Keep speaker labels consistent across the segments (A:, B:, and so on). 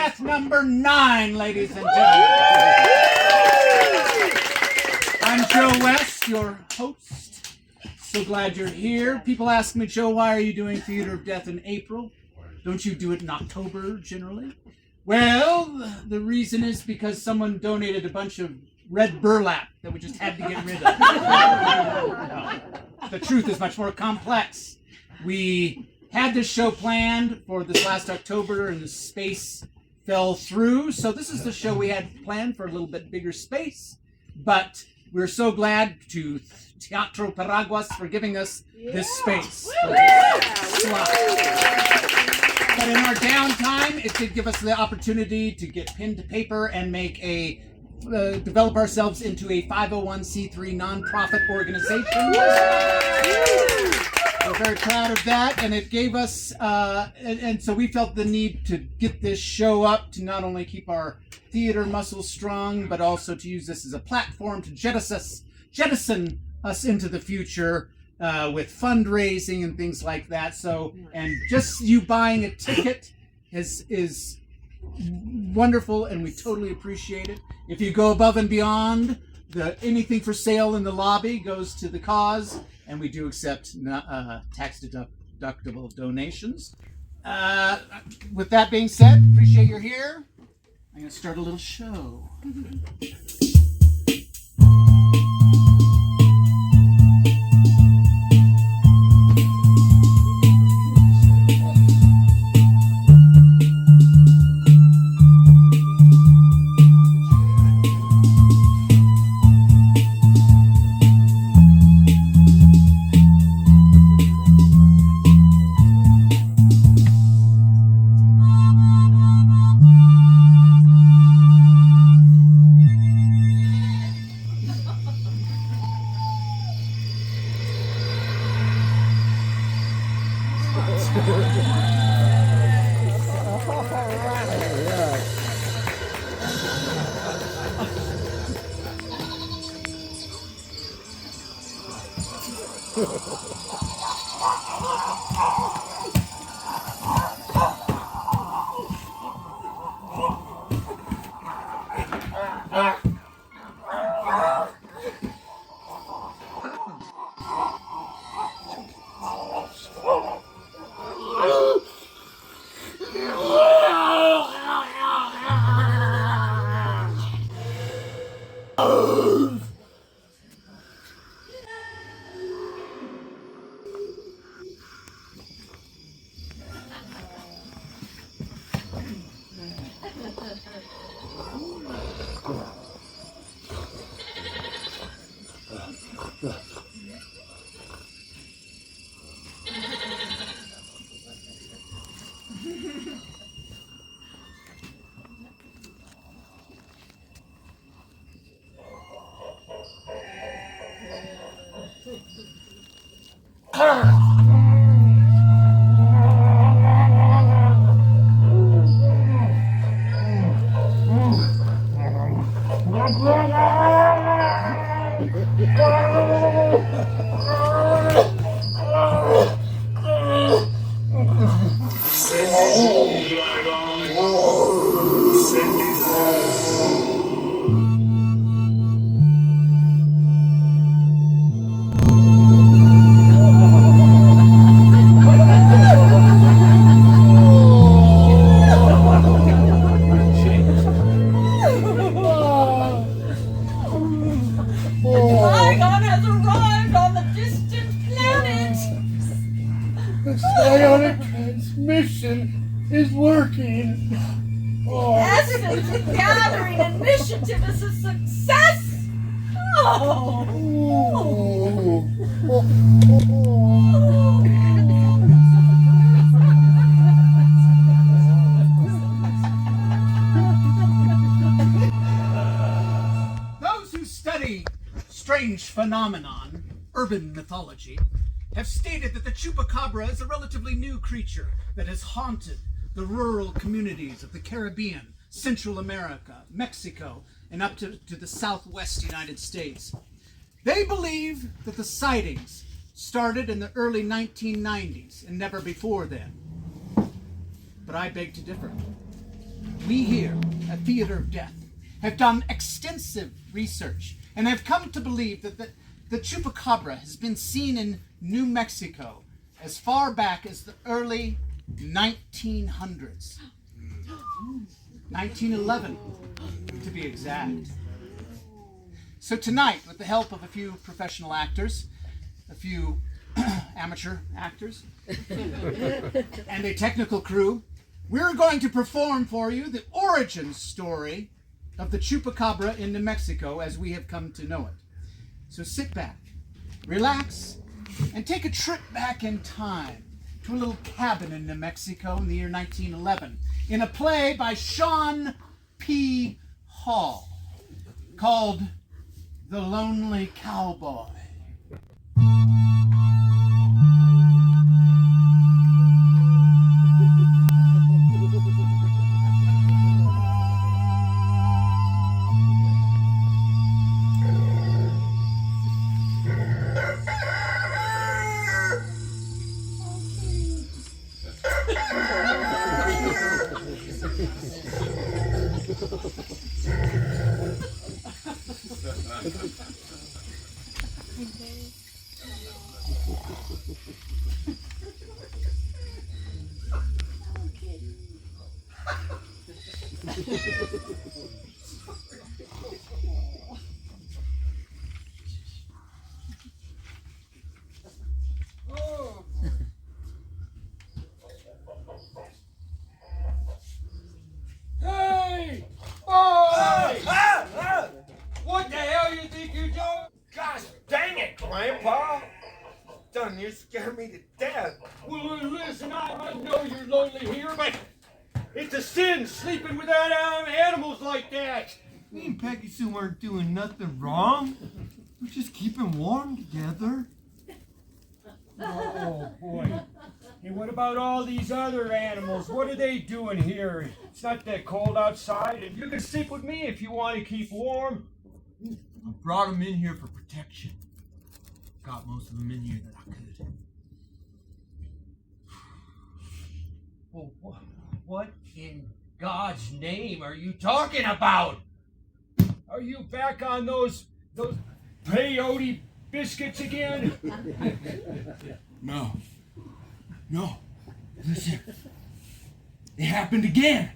A: death number 9, ladies and gentlemen. I'm Joe West, your host. So glad you're here. People ask me, Joe, why are you doing Theater of Death in April? Don't you do it in October, generally? Well, the reason is because someone donated a bunch of red burlap that we just had to get rid of. No, the truth is much more complex. We had this show planned for this last October, and the space fell through. So this is the show we had planned for a little bit bigger space. But we're so glad to Teatro Paraguas for giving us this space. Slot. But in our downtime, it did give us the opportunity to get pen to paper and make develop ourselves into a 501c3 nonprofit organization. We're very proud of that, and it gave us, and so we felt the need to get this show up to not only keep our theater muscles strong, but also to use this as a platform to jettison us into the future with fundraising and things like that. So, and just you buying a ticket is wonderful, and we totally appreciate it. If you go above and beyond, anything for sale in the lobby goes to the cause, and we do accept tax-deductible donations. With that being said, appreciate you're here. I'm going to start a little show.
B: Is working.
C: Essence Gathering Initiative is a success.
A: Those who study strange phenomenon, urban mythology, have stated that the Chupacabra is a relatively new creature that has haunted the rural communities of the Caribbean, Central America, Mexico, and up to the southwest United States. They believe that the sightings started in the early 1990s and never before then. But I beg to differ. We here at Theater of Death have done extensive research and have come to believe that the Chupacabra has been seen in New Mexico as far back as the early 1900s. 1911, to be exact. So tonight, with the help of a few professional actors, a few amateur actors, and a technical crew, we're going to perform for you the origin story of the Chupacabra in New Mexico as we have come to know it. So sit back, relax, and take a trip back in time to a little cabin in New Mexico in the year 1911 in a play by Sean P. Hall called The Lonely Cowboy.
B: Hey! Oh! Hey! What the hell you think you're doing?
D: Gosh dang it, Grandpa! Done, you scare me to death.
B: Well, listen, I know you're lonely here, but it's a sin sleeping without animals like that.
D: Me and Peggy Sue weren't doing nothing wrong. We're just keeping warm together.
B: Oh, boy. And what about all these other animals? What are they doing here? It's not that cold outside, and you can sleep with me if you want to keep warm.
D: I brought them in here for protection. Got most of them in here that I could.
B: Well, what in God's name are you talking about? Are you back on those peyote biscuits again?
D: No. Listen. It happened again.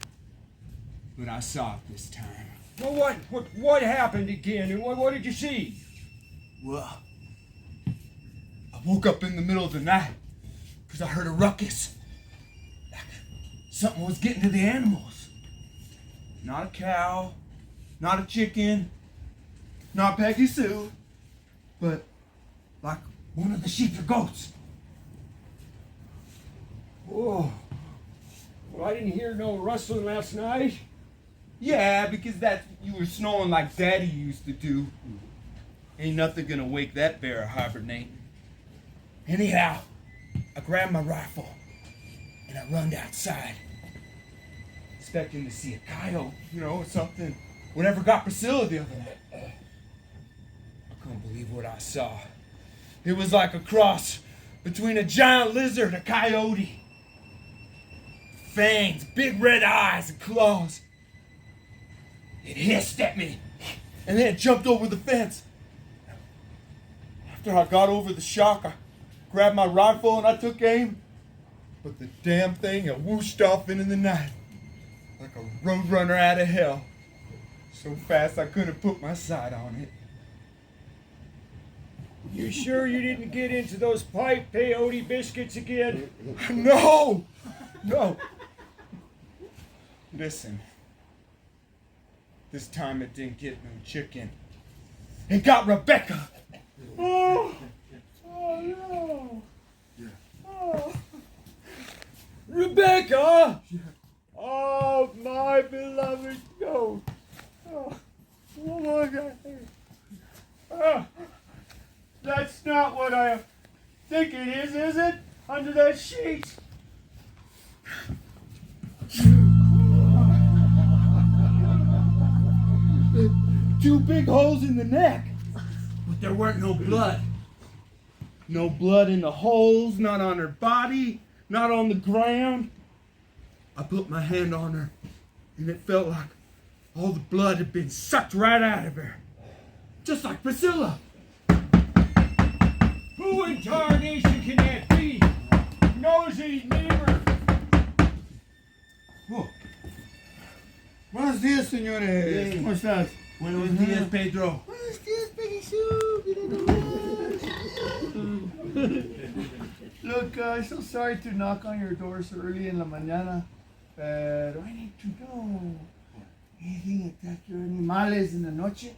D: But I saw it this time.
B: Well, what happened again, and what did you see?
D: Well, I woke up in the middle of the night because I heard a ruckus. Like something was getting to the animals. Not a cow, not a chicken, not Peggy Sue, but like one of the sheep or goats.
B: Oh, well, I didn't hear no rustling last night.
D: Yeah, because you were snoring like Daddy used to do. Ain't nothing gonna wake that bear hibernating. Anyhow, I grabbed my rifle and I runned outside, expecting to see a coyote, or something. Whatever got Priscilla the other night. I couldn't believe what I saw. It was like a cross between a giant lizard and a coyote. Fangs, big red eyes, and claws. It hissed at me, and then it jumped over the fence. After I got over the shock, I grabbed my rifle and I took aim. But the damn thing had whooshed off into the night, like a roadrunner out of hell. So fast I couldn't put my sight on it.
B: You sure you didn't get into those pipe peyote biscuits again?
D: No! Listen. This time it didn't get no chicken. It got Rebecca!
B: Oh no! Oh. Rebecca! Oh, my beloved goat! Oh my God! That's not what I think it is it? Under that sheet?
D: Two big holes in the neck. But there weren't no blood. No blood in the holes, not on her body, not on the ground. I put my hand on her and it felt like all the blood had been sucked right out of her. Just like Priscilla.
B: Who in tarnation can that be? Nosy neighbor.
D: Oh. Buenos días, señores. ¿Cómo estás?
E: Buenos días, Pedro.
D: Buenos días, Peggy Sue. Look, I'm so sorry to knock on your door so early in la mañana, but I need to know. Anything attack your animales in the noche?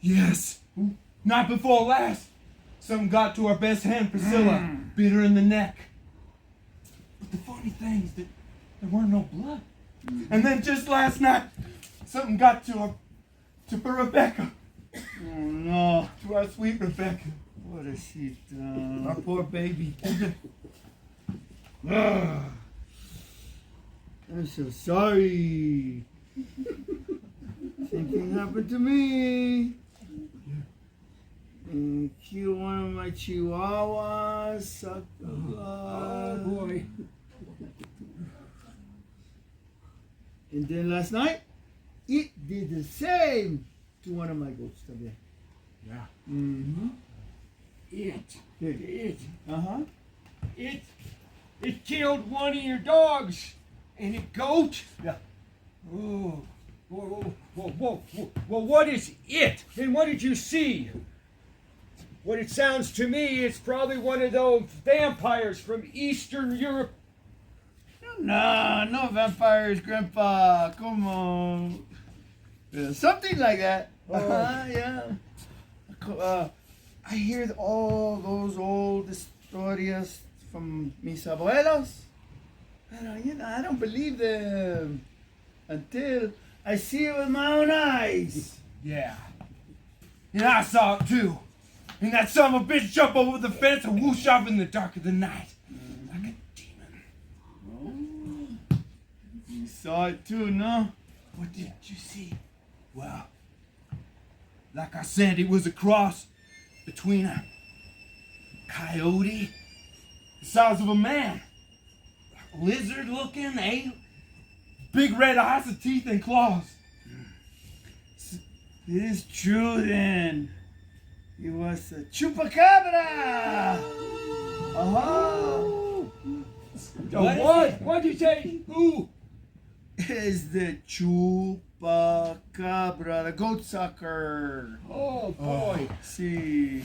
E: Yes. Night before last, something got to our best hen, Priscilla, bit her in the neck. But the funny thing is that there weren't no blood. And then just last night, something got to Rebecca.
D: Oh no.
E: To our sweet Rebecca.
D: What a shit.
E: Our poor baby.
D: I'm so sorry. Same thing happened to me. And killed one of my chihuahuas, sucked the blood.
B: Oh boy.
D: And then last night, it did the same to one of my goats. También.
B: Yeah.
D: Mm-hmm.
B: It
D: Uh-huh.
B: killed one of your dogs and a goat.
D: Yeah.
B: Oh. Whoa. Well, what is it? And what did you see? What it sounds to me, it's probably one of those vampires from Eastern Europe.
D: No vampires, Grandpa. Come on. Something like that. Yeah. I hear all those old historias from mis abuelos. And, I don't believe them until I see it with my own eyes.
E: Yeah. And I saw it too. And that son of a bitch jumped over the fence and whoosh off in the dark of the night. Like a demon.
D: Oh. You saw it too, no?
E: What did you see? Well, like I said, it was a cross between a coyote, the size of a man, lizard looking, big red eyes with teeth and claws.
D: It is true then. It was a Chupacabra! Uh-huh.
B: What? What did you say? Who?
D: It's the Chupacabra, the goat sucker.
B: Oh boy.
D: See.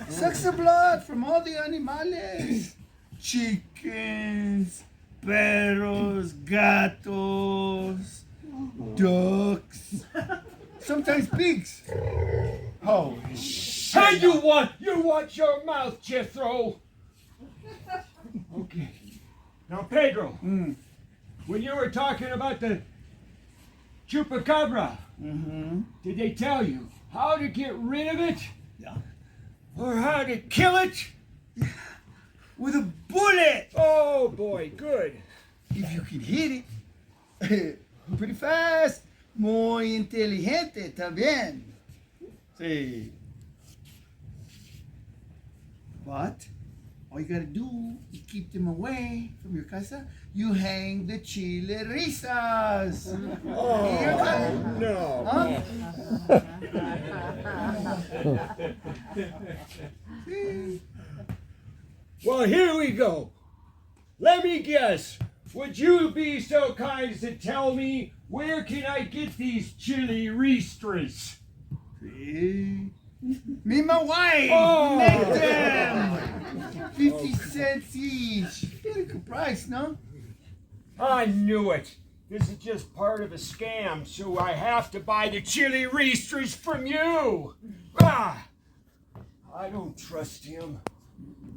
D: Sucks the blood from all the animales. Chickens, perros, gatos, ducks, sometimes pigs.
E: Oh,
B: Hey, you watch your mouth, Jethro. Okay. Now, Pedro, when you were talking about the Chupacabra, did they tell you how to get rid of it?
D: Yeah.
B: Or how to kill it?
D: With a bullet.
B: Oh, boy, good.
D: If you can hit it pretty fast, muy inteligente también. Sí. But all you gotta do is keep them away from your casa. You hang the chile risas.
B: No.
D: Huh? See?
B: Well, here we go. Let me guess. Would you be so kind as to tell me where can I get these chili ristres?
D: See? Me and my wife
B: Oh.
D: make them. 50 cents each. Get a good price, no?
B: I knew it. This is just part of a scam, so I have to buy the chili ristres from you. Ah, I don't trust him.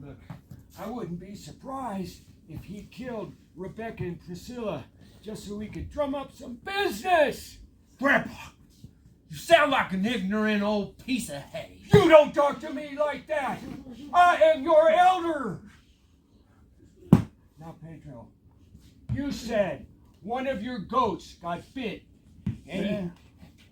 B: Look, I wouldn't be surprised if he killed Rebecca and Priscilla just so we could drum up some business.
E: Grandpa, you sound like an ignorant old piece of hay.
B: You don't talk to me like that. I am your elder. Now, Pedro, you said one of your goats got bit and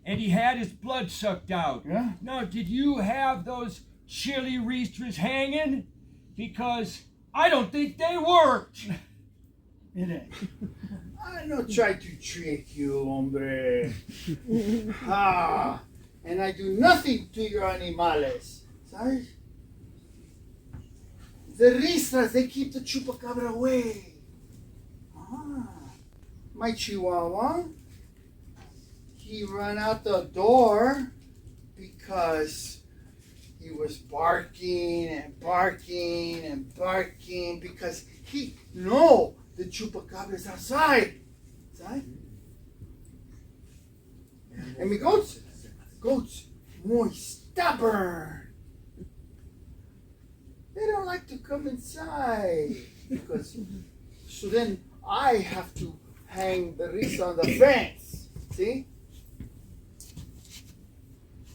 B: he had his blood sucked out.
D: Yeah.
B: Now, did you have those chili ristres hanging? Because I don't think they worked.
F: Mire, I not try to trick you, hombre. And I do nothing to your animales. ¿Sabes? The ristras, they keep the chupacabra away. My chihuahua, he ran out the door because he was barking and barking and barking because he know the chupacabra is outside. And my goats more stubborn. They don't like to come inside because so then I have to hang the risa on the fence. See?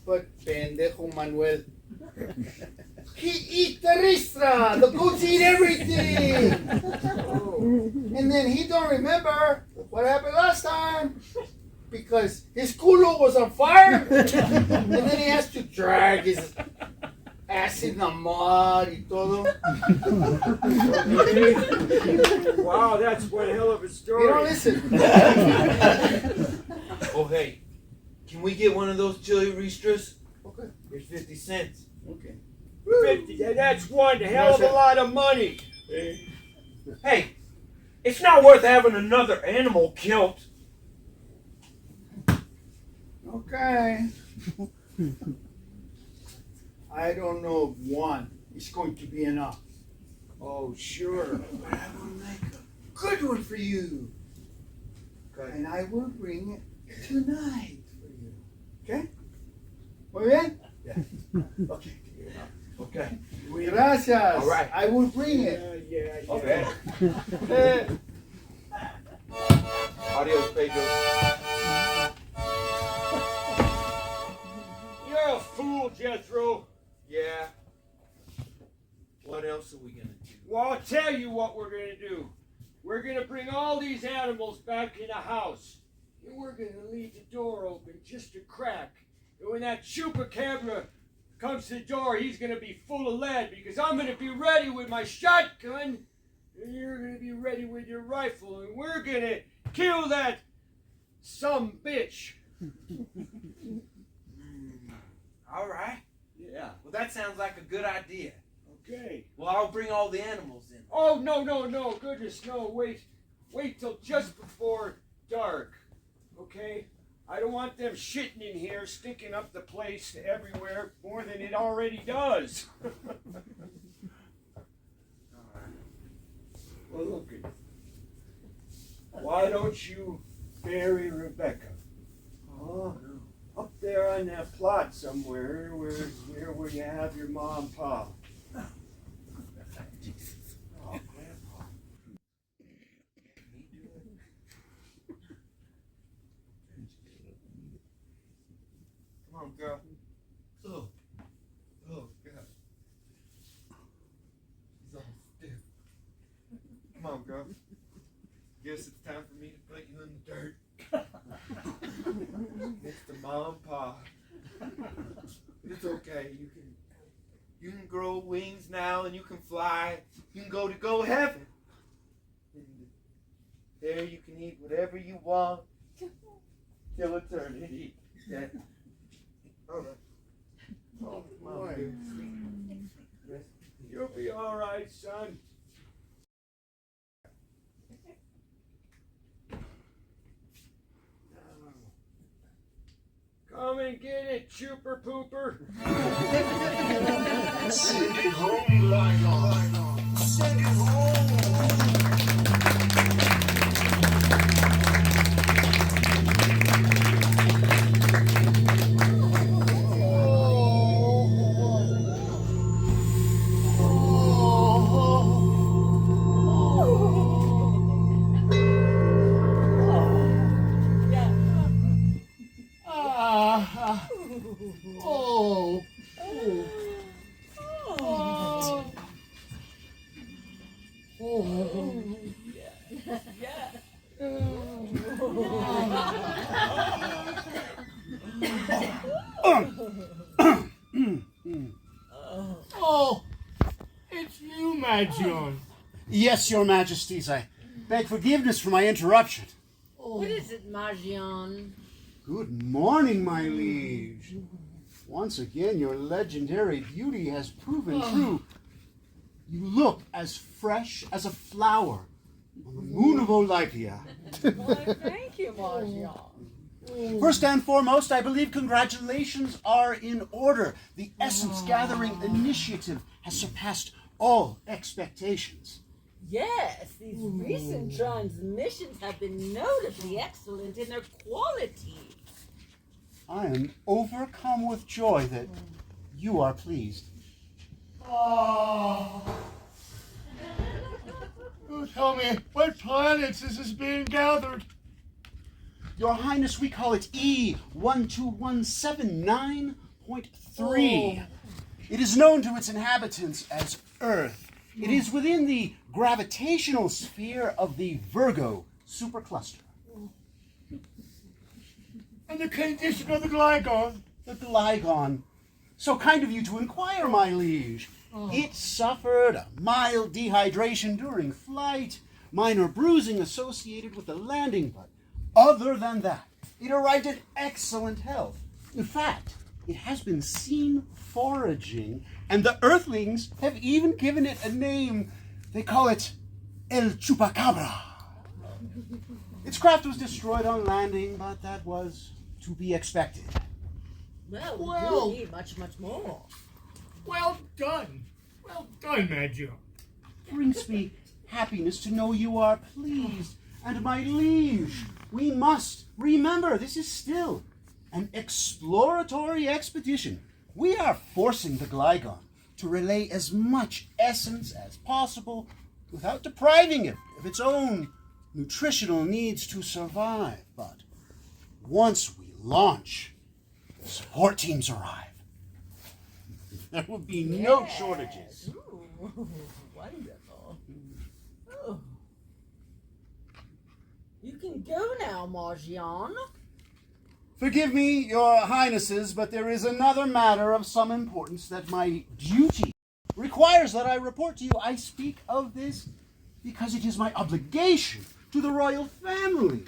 F: But pendejo Manuel, he eat the ristra. The goats eat everything. And then he don't remember what happened last time because his culo was on fire. And then he has to drag his ass in the mud y todo.
B: Wow, that's one hell of a story.
F: You don't listen.
D: Oh, hey, can we get one of those chili ristras?
F: Okay.
D: Here's 50 cents.
F: Okay.
B: 50, that's one hell of a lot of money.
D: Hey, it's not worth having another animal killed.
F: Okay. I don't know if one is going to be enough.
B: Oh, sure.
F: But I will make a good one for you.
D: Okay.
F: And I will bring it tonight for you. Okay? Muy bien?
D: Yeah.
F: Okay.
D: Okay.
F: Gracias.
D: All right.
F: I will bring it.
B: Yeah.
D: Okay. Adios, Pedro.
B: You're a fool, Jethro.
D: Yeah. What else are we gonna do?
B: Well, I'll tell you what we're going to do. We're going to bring all these animals back in the house. And we're going to leave the door open just a crack. And when that Chupacabra comes to the door, he's going to be full of lead because I'm going to be ready with my shotgun. And you're going to be ready with your rifle. And we're going to kill that some bitch.
D: All right.
B: Yeah.
D: Well, that sounds like a good idea.
B: Okay.
D: Well, I'll bring all the animals in.
B: Oh, no, goodness, no, wait till just before dark, okay? I don't want them shitting in here, stinking up the place everywhere more than it already does. Well, look at it. Why don't you bury Rebecca?
F: Oh, no.
B: Up there on that plot somewhere where you have your mom and pa. Oh, Grandpa.
D: Come on, girl. Oh, God. He's all stiff. Come on, girl. Guess it's time for me to put you in the dirt. Next to Mom and Pa. It's okay. You can grow wings now and you can fly. You can go heaven. And there you can eat whatever you want till eternity. Yeah. All right. Oh,
F: boy.
B: You'll be all right, son. Come and get it, Chuper Pooper.
G: Send it home, Lion. Send it home.
F: Oh, it's you, my John. Yes, your majesties. I Beg forgiveness for my interruption.
C: What is it, Margion?
F: Good morning, my liege. Once again, your legendary beauty has proven true. You look as fresh as a flower on the moon of Olympia.
C: Why, thank you, Margion.
F: First and foremost, I believe congratulations are in order. The Essence Gathering Initiative has surpassed all expectations.
C: Yes, these recent transmissions have been notably excellent in their quality.
F: I am overcome with joy that you are pleased.
G: Oh, tell me, what planets is this being gathered?
F: Your Highness, we call it E12179.3. It is known to its inhabitants as Earth. It is within the gravitational sphere of the Virgo supercluster.
G: And the condition of the Gligon?
F: The Gligon. So kind of you to inquire, my liege. It suffered a mild dehydration during flight, minor bruising associated with the landing, but other than that, it arrived in excellent health. In fact, it has been seen foraging, and the Earthlings have even given it a name. They call it El Chupacabra. Its craft was destroyed on landing, but that was to be expected.
C: Well,
G: Well-
C: we need much, much more.
G: Well done. Well done, Maggio.
F: Brings me happiness to know you are pleased. And my liege, we must remember this is still an exploratory expedition. We are forcing the Gligon to relay as much essence as possible without depriving it of its own nutritional needs to survive. But once we launch, the support teams arrive. There will be no shortages.
C: Ooh, wonderful. Oh. You can go now, Margion.
F: Forgive me, your highnesses, but there is another matter of some importance that my duty requires that I report to you. I speak of this because it is my obligation to the royal family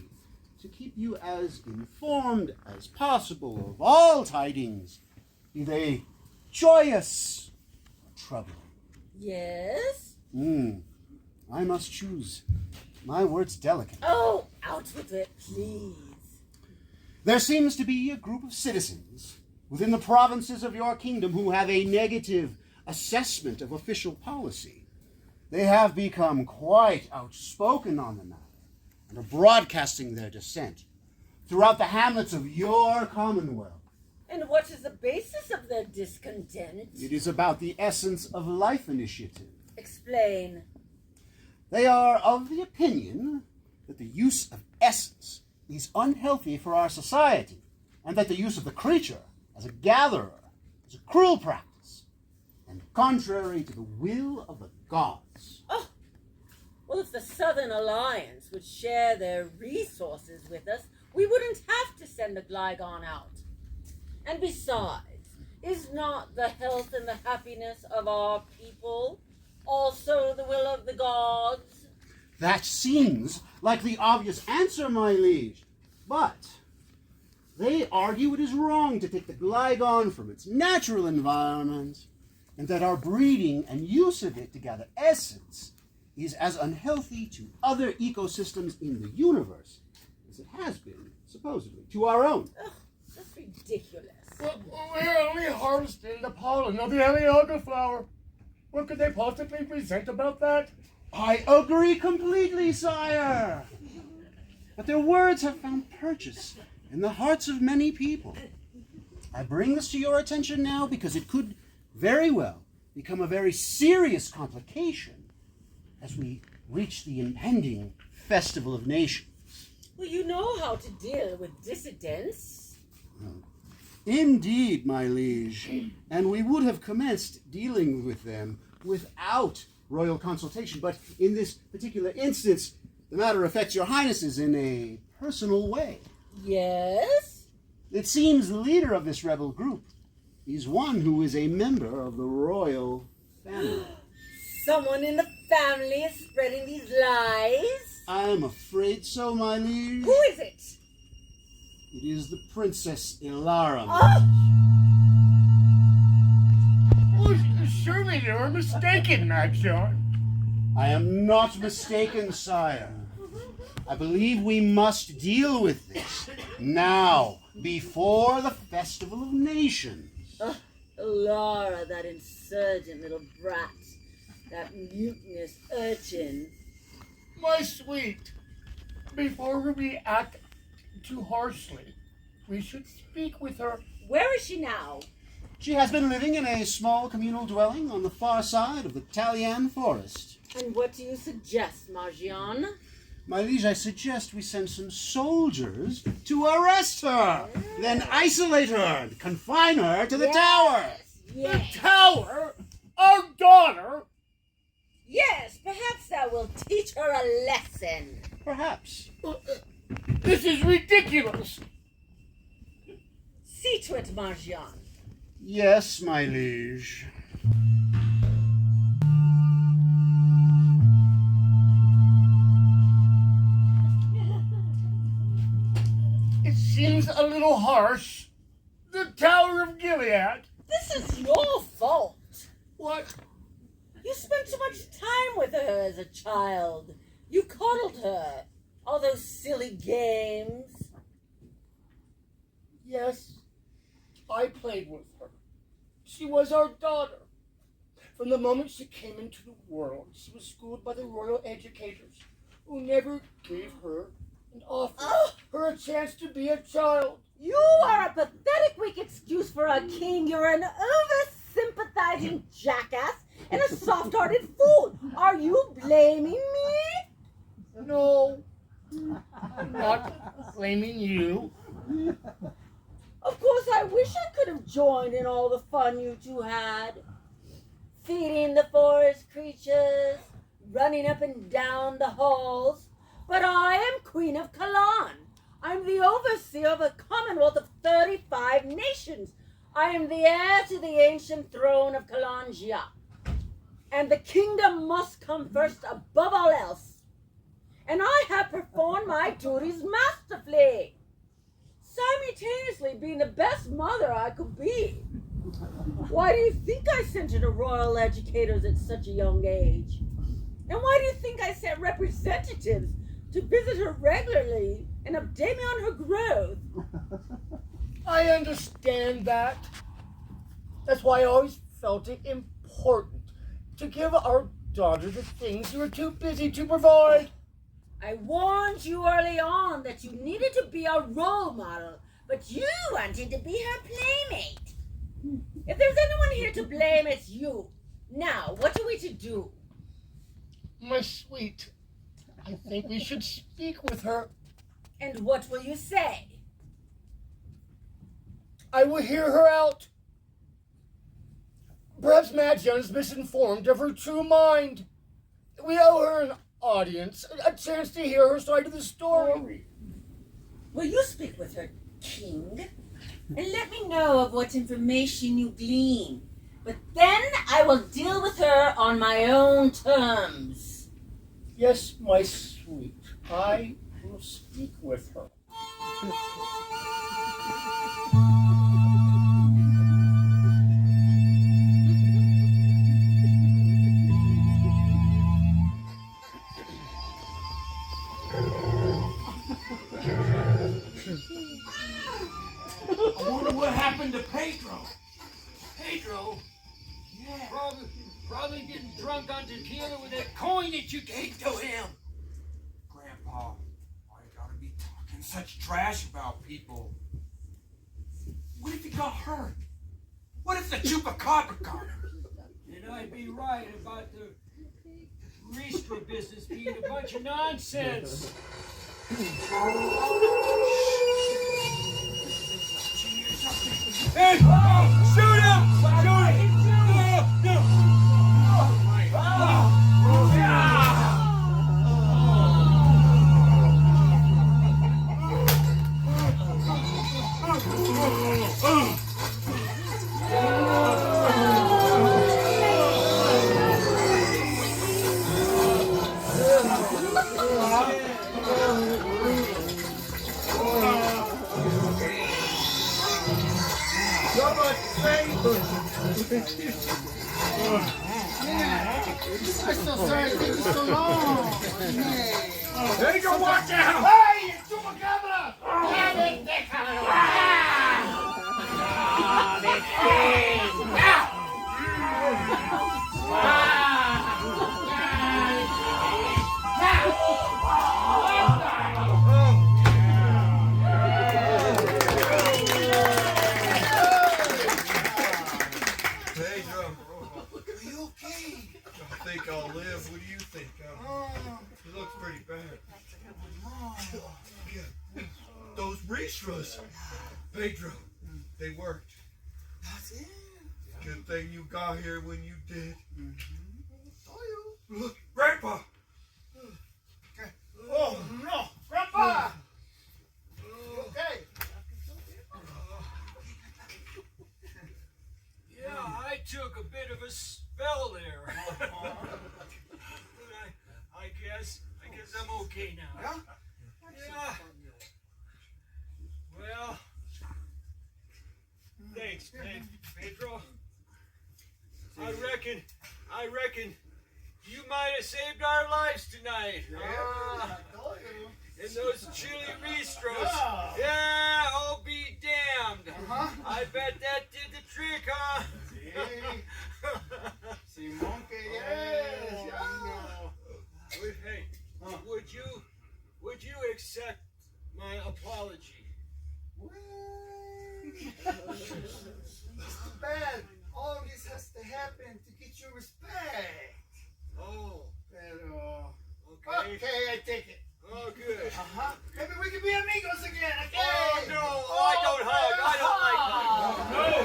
F: to keep you as informed as possible of all tidings, be they joyous or troubling.
C: Yes?
F: I must choose my words delicately.
C: Oh, out with it, please.
F: There seems to be a group of citizens within the provinces of your kingdom who have a negative assessment of official policy. They have become quite outspoken on the matter and are broadcasting their dissent throughout the hamlets of your commonwealth.
C: And what is the basis of their discontent?
F: It is about the Essence of Life initiative.
C: Explain.
F: They are of the opinion that the use of essence is unhealthy for our society, and that the use of the creature as a gatherer is a cruel practice, and contrary to the will of the gods.
C: Oh, well, if the Southern Alliance would share their resources with us, we wouldn't have to send the Gligon out. And besides, is not the health and the happiness of our people also the will of the gods?
F: That seems like the obvious answer, my liege, but they argue it is wrong to take the Gligon from its natural environment, and that our breeding and use of it to gather essence is as unhealthy to other ecosystems in the universe as it has been, supposedly, to our own.
C: Ugh, that's ridiculous.
G: Well, we're only harvesting the pollen of the Alioga flower. What could they possibly present about that?
F: I agree completely, sire. But their words have found purchase in the hearts of many people. I bring this to your attention now because it could very well become a very serious complication as we reach the impending Festival of Nations.
C: Well, you know how to deal with dissidents.
F: Indeed, my liege, and we would have commenced dealing with them without royal consultation, but in this particular instance, the matter affects your highnesses in a personal way.
C: Yes?
F: It seems the leader of this rebel group is one who is a member of the royal family.
C: Someone in the family is spreading these lies?
F: I am afraid so, my liege.
C: Who is it?
F: It is the Princess Ilarum.
G: Oh, surely you are mistaken, Magyar.
F: I am not mistaken, sire. I believe we must deal with this now, before the Festival of Nations.
C: Laura, that insurgent little brat. That mutinous urchin.
G: My sweet, before we act too harshly, we should speak with her.
C: Where is she now?
F: She has been living in a small communal dwelling on the far side of the Talian forest.
C: And what do you suggest, Margion?
F: My liege, I suggest we send some soldiers to arrest her, then isolate her and confine her to the tower.
C: Yes.
G: The tower? Our daughter?
C: Yes, perhaps that will teach her a lesson.
F: Perhaps.
G: This is ridiculous.
C: See to it, Margion.
F: Yes, my liege.
G: It seems a little harsh. The Tower of Gilead.
C: This is your fault.
G: What?
C: You spent too much time with her as a child. You coddled her. All those silly games.
G: Yes, I played with her. She was our daughter. From the moment she came into the world, she was schooled by the royal educators, who never gave her and offered her a chance to be a child.
C: You are a pathetic weak excuse for a king. You're an over-sympathizing jackass and a soft-hearted fool. Are you blaming me?
G: No, I'm not blaming you.
C: Of course, I wish I could have joined in all the fun you two had. Feeding the forest creatures, running up and down the halls. But I am Queen of Kalan. I'm the overseer of a commonwealth of 35 nations. I am the heir to the ancient throne of Kalangia. And the kingdom must come first above all else. And I have performed my duties masterfully, simultaneously being the best mother I could be. Why do you think I sent her to royal educators at such a young age? And why do you think I sent representatives to visit her regularly and update me on her growth?
G: I understand that. That's why I always felt it important to give our daughter the things you were too busy to provide.
C: I warned you early on that you needed to be a role model, but you wanted to be her playmate. If there's anyone here to blame, it's you. Now, what are we to do?
G: My sweet, I think we should speak with her.
C: And what will you say?
G: I will hear her out. Perhaps Madjan is misinformed of her true mind. We owe her an audience, a chance to hear her side of the story.
C: Will you speak with her, King? And let me know of what information you glean. But then I will deal with her on my own terms.
G: Yes, my sweet, I will speak with her.
D: I wonder what happened to Pedro. Pedro? Yeah.
B: Probably getting drunk on tequila with that coin that you gave to him.
D: Grandpa, why you gotta be talking such trash about people? What if he got hurt? What if the Chupacabra got him?
B: And I'd be right about the Ristra business being a bunch of nonsense.
D: Hey! Oh, shoot him! Shoot him! No!
F: So much favor. I'm so sorry it took you so long.
B: Pedro, watch out!
F: Hey, it's Chupacabra! Damn it,
E: Pedro, are you okay? I think I'll live. What do you think? It looks pretty bad. Those restras, Pedro, they worked.
F: That's it.
E: Good thing you got here when you did. Look, Grandpa.
F: Oh, no. Grandpa! You okay?
B: Yeah, I took a bit of a spell there. But I guess I'm okay now.
F: Yeah?
B: Yeah. Well, thanks, Pedro. I reckon you might have saved our lives tonight. And those chili ristros. Yeah, I'll be damned. I bet that did the trick, huh?
F: Simón que yes.
B: Hey, would you accept my apology?
F: It's too bad. All this has to happen to get your respect.
B: Oh,
F: Pero...
B: okay.
F: Okay, I take it.
B: Oh, good.
F: Maybe we can be amigos again, okay?
B: Oh, no, I don't hug. I don't like hugs.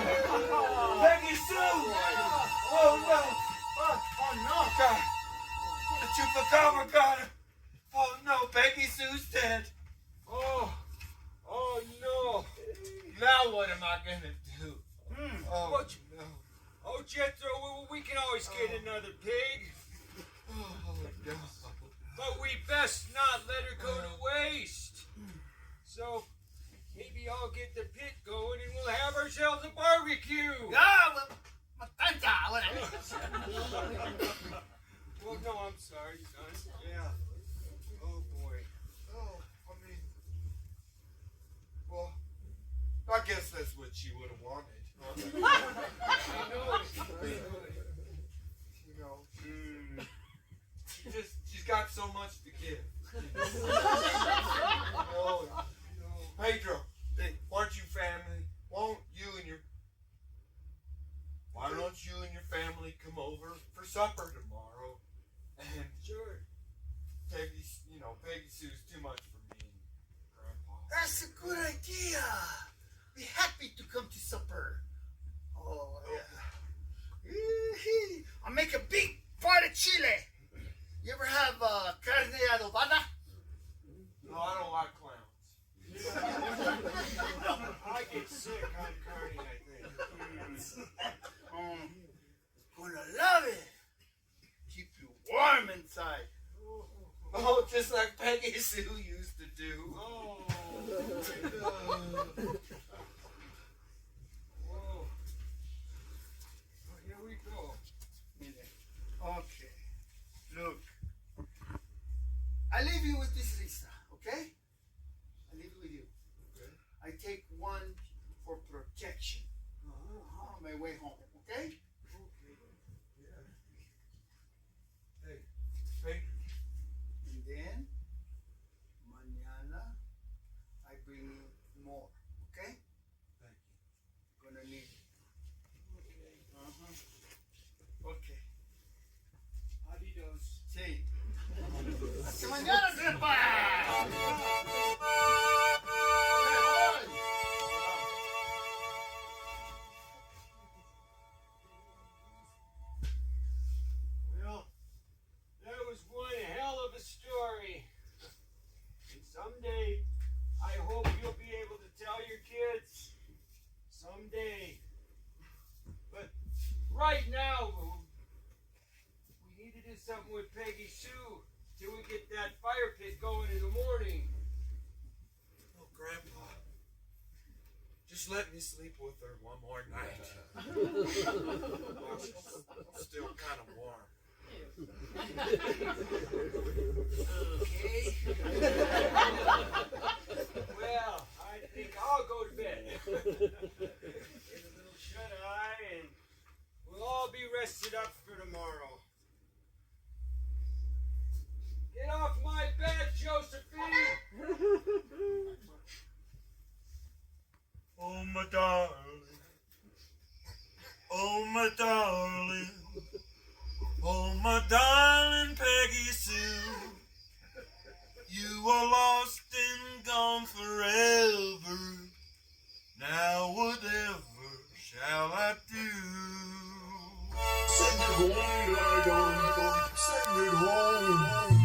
E: Peggy Sue! Oh no!
F: Oh no!
E: God. The Chupacabra got her! Oh no, Peggy Sue's dead!
B: Oh no.
E: Now what am I gonna do? Oh
B: What?
E: no.
B: Oh, Jethro, we can always get another pig.
E: Oh no.
B: But we best not let her go to waste. So, maybe I'll get the pit going and we'll have ourselves a barbecue.
F: Yeah, well, matanta, whatever.
B: Well, no, I'm sorry, son. Yeah. Oh, boy.
E: Oh, I mean, well, I guess that's what she would have wanted.
B: I know it.
E: You know, she's got so much to give. Pedro, aren't you family? Why don't you and your family come over for supper tomorrow? And
B: Sure.
E: Peggy Sue's too much for me and Grandpa.
F: That's a good idea. Be happy to come to supper. Oh, yeah. I'll make a big pot of chile. You ever have carne adobada?
E: No, I don't like clowns.
B: I get sick on carne, I think.
F: Gonna love it. Keep you warm inside.
E: Oh, just like Peggy Sue used to do.
B: Oh. Whoa. Well, here we go.
F: Okay. Look. I leave you with this Lisa, okay? I leave it with you.
E: Okay.
F: I take one for protection. On my way home, okay?
E: Hey, Pedro.
F: And then, mañana, I bring you more, okay?
E: Thank you.
F: Gonna need it. Okay.
B: Adios.
F: Sí. Hasta mañana, Grandpa!
B: Well, that was one hell of a story. And someday, I hope you'll be able to tell
E: Just let me sleep with her one more night. She's still kind of warm.
B: Okay. Well, I think I'll go to bed. Get a little shut-eye, and we'll all be rested up for tomorrow. Get off my bed, Josephine!
E: Oh, my darling. Oh, my darling. Oh, my darling Peggy Sue. You are lost and gone forever. Now whatever shall I do? Send it home, Ligon. Send it home.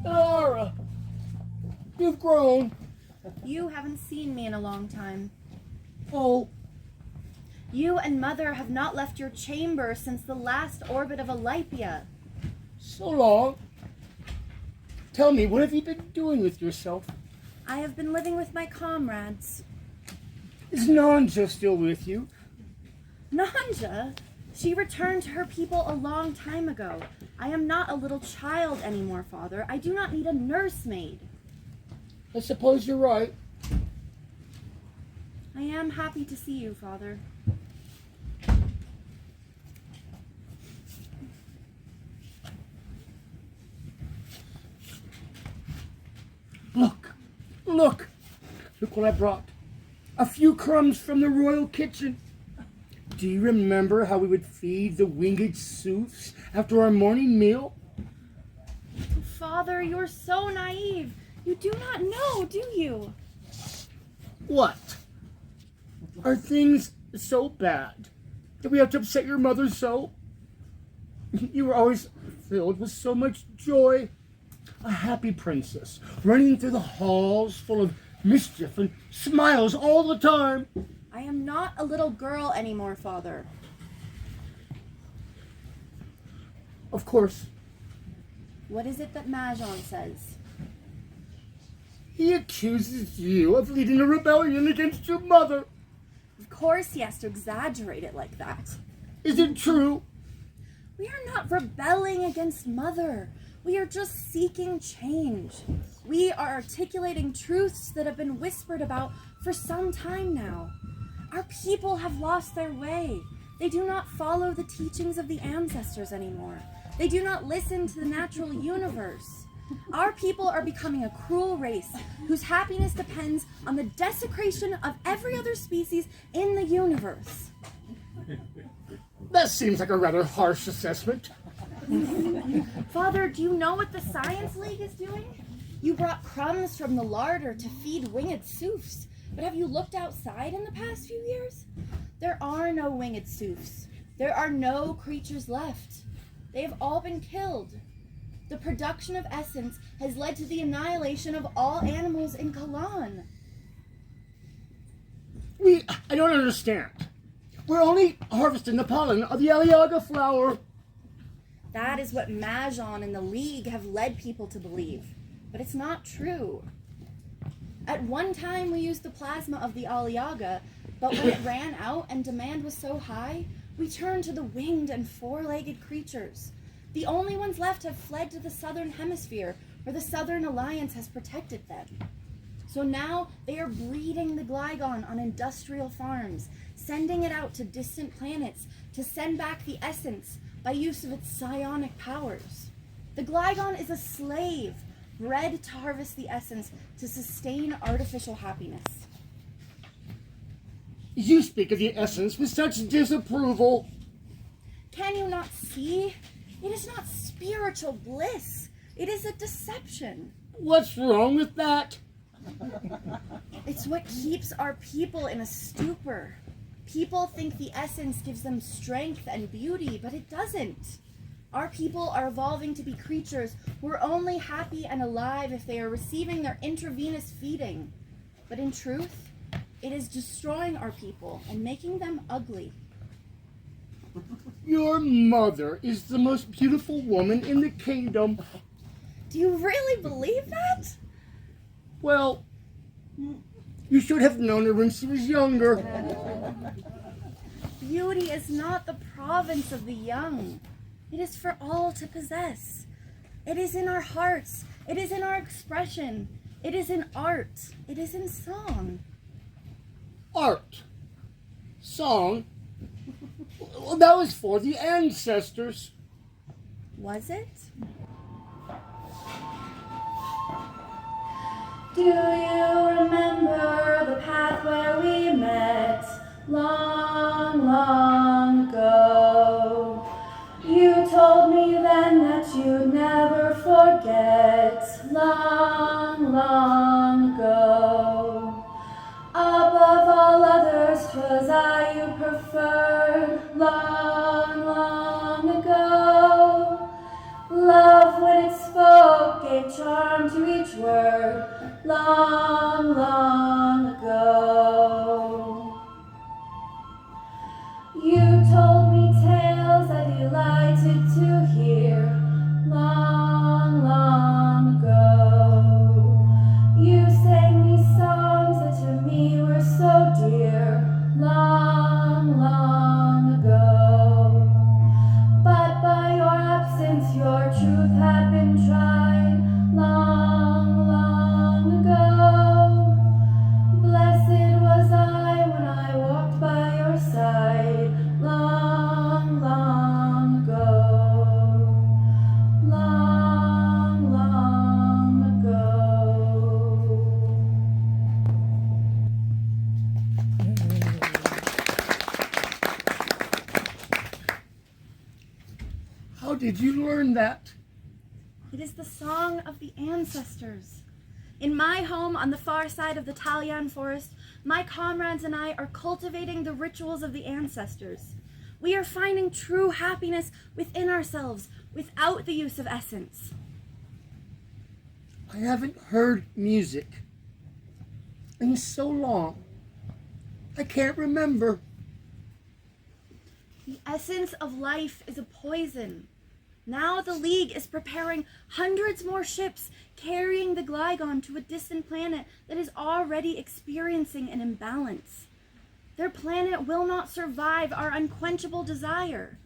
G: Laura, you've grown.
H: You haven't seen me in a long time.
G: Oh,
H: You and Mother have not left your chamber since the last orbit of Olympia.
G: so long. Tell me, what have you been doing with yourself?
H: I have been living with my comrades.
G: Is Nanja still with you?
H: Nanja? She returned to her people a long time ago. I am not a little child anymore, Father. I do not need a nursemaid.
G: I suppose you're right.
H: I am happy to see you, Father.
G: Look, look what I brought. A few crumbs from the royal kitchen. Do you remember how we would feed the winged soofs after our morning meal?
H: Father, you're so naive. You do not know, do you?
G: What? Are things so bad? Did we have to upset your mother so? You were always filled with so much joy. A happy princess, running through the halls full of mischief and smiles all the time.
H: I am not a little girl anymore, Father.
G: Of course,
H: What is it that Majon says?
G: he accuses you of leading a rebellion against your mother.
H: Of course he has to exaggerate it like that.
G: Is it true?
H: We are not rebelling against Mother. We are just seeking change. We are articulating truths that have been whispered about for some time now. Our people have lost their way. They do not follow the teachings of the ancestors anymore. They do not listen to the natural universe. Our people are becoming a cruel race whose happiness depends on the desecration of every other species in the universe.
G: That seems like a rather harsh assessment.
H: Father, do you know what the Science League is doing? You brought crumbs from the larder to feed winged soofs, but have you looked outside in the past few years? There are no winged soofs. There are no creatures left. They have all been killed. The production of essence has led to the annihilation of all animals in Kalan.
G: I don't understand. We're only harvesting the pollen of the Aliaga flower.
H: That is what Majon and the League have led people to believe, but it's not true. At one time we used the plasma of the Aliaga, but when it ran out and demand was so high, we turned to the winged and four-legged creatures. The only ones left have fled to the southern hemisphere, where the Southern Alliance has protected them. So now they are breeding the Gligon on industrial farms, sending it out to distant planets to send back the essence by use of its psionic powers. The Gligon is a slave, bred to harvest the essence to sustain artificial happiness.
G: You speak of the essence with such disapproval.
H: Can you not see? It is not spiritual bliss. It is a deception.
G: What's wrong with that?
H: It's what keeps our people in a stupor. People think the essence gives them strength and beauty, but it doesn't. Our people are evolving to be creatures who are only happy and alive if they are receiving their intravenous feeding. But in truth, it is destroying our people and making them ugly.
G: Your mother is the most beautiful woman in the kingdom.
H: Do you really believe that?
G: Well, you should have known her when she was younger.
H: Beauty is not the province of the young. It is for all to possess. It is in our hearts. It is in our expression. It is in art. It is in song.
G: Art. Song. Well, that was for the ancestors.
H: Was it? Do you remember the path where we met long, long ago? You told me then that you'd never forget long, long ago. Above all others, 'twas I you preferred long, long ago. Love, when it spoke, gave charm to each word long, long ago. You told me tales I delighted to hear long, long ago. You sang me songs that to me were so dear long, long ago. But by your absence your truth had been tried long, long ago. Blessed was I when I walked by your side long, long ago. Long, long ago.
G: How did you learn that?
H: It is the song of the ancestors. In my home on the far side of the Talian forest, my comrades and I are cultivating the rituals of the ancestors. We are finding true happiness within ourselves without the use of essence.
G: I haven't heard music in so long. I can't remember.
H: The essence of life is a poison. Now the League is preparing hundreds more ships carrying the Gligon to a distant planet that is already experiencing an imbalance. Their planet will not survive our unquenchable desire.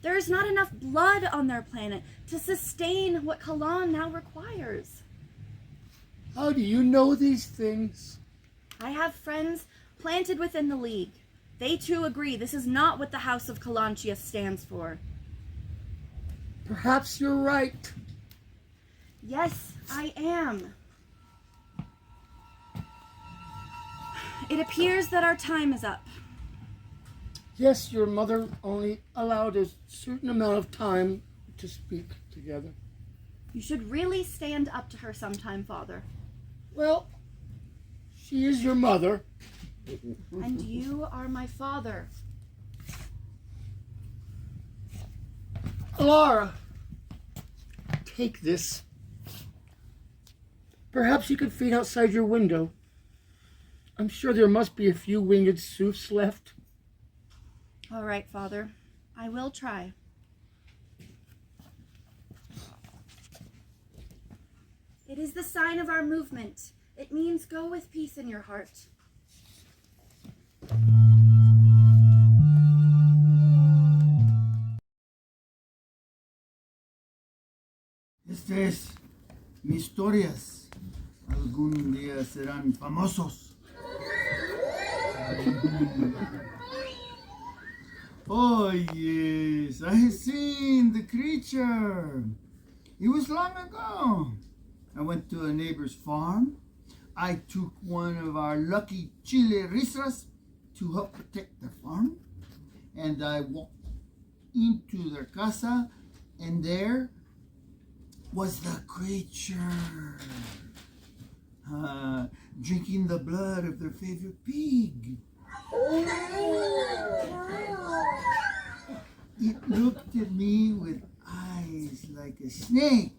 H: There is not enough blood on their planet to sustain what Kalan now requires.
G: How do you know these things?
H: I have friends planted within the League. They too agree this is not what the House of Kalantia stands for.
G: Perhaps you're right.
H: Yes, I am. It appears that our time is up.
G: Yes, your mother only allowed a certain amount of time to speak together.
H: You should really stand up to her sometime, Father.
G: Well, she is your mother.
H: And you are my father.
G: Laura, take this. Perhaps you could feed outside your window. I'm sure there must be a few winged soofs left.
H: All right, Father. I will try. It is the sign of our movement. It means go with peace in your heart.
F: Mis historias algún día serán famosos. Oh yes, I have seen the creature. It was long ago. I went to a neighbor's farm. I took one of our lucky chile risras to help protect the farm. And I walked into their casa, and there was the creature, drinking the blood of their favorite pig. It looked at me with eyes like a snake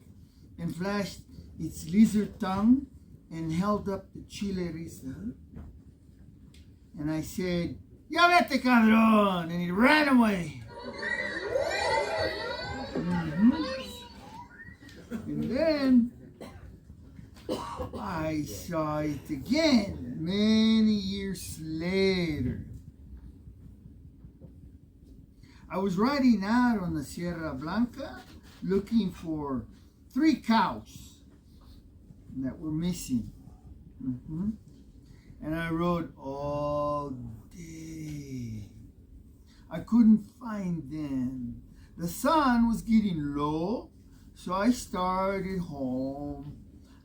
F: and flashed its lizard tongue and held up the chile risa. And I said, "Ya vete, cabrón!" And it ran away. And then I saw it again many years later. I was riding out on the Sierra Blanca looking for 3 cows that were missing. And I rode all day. I couldn't find them. The sun was getting low, so I started home.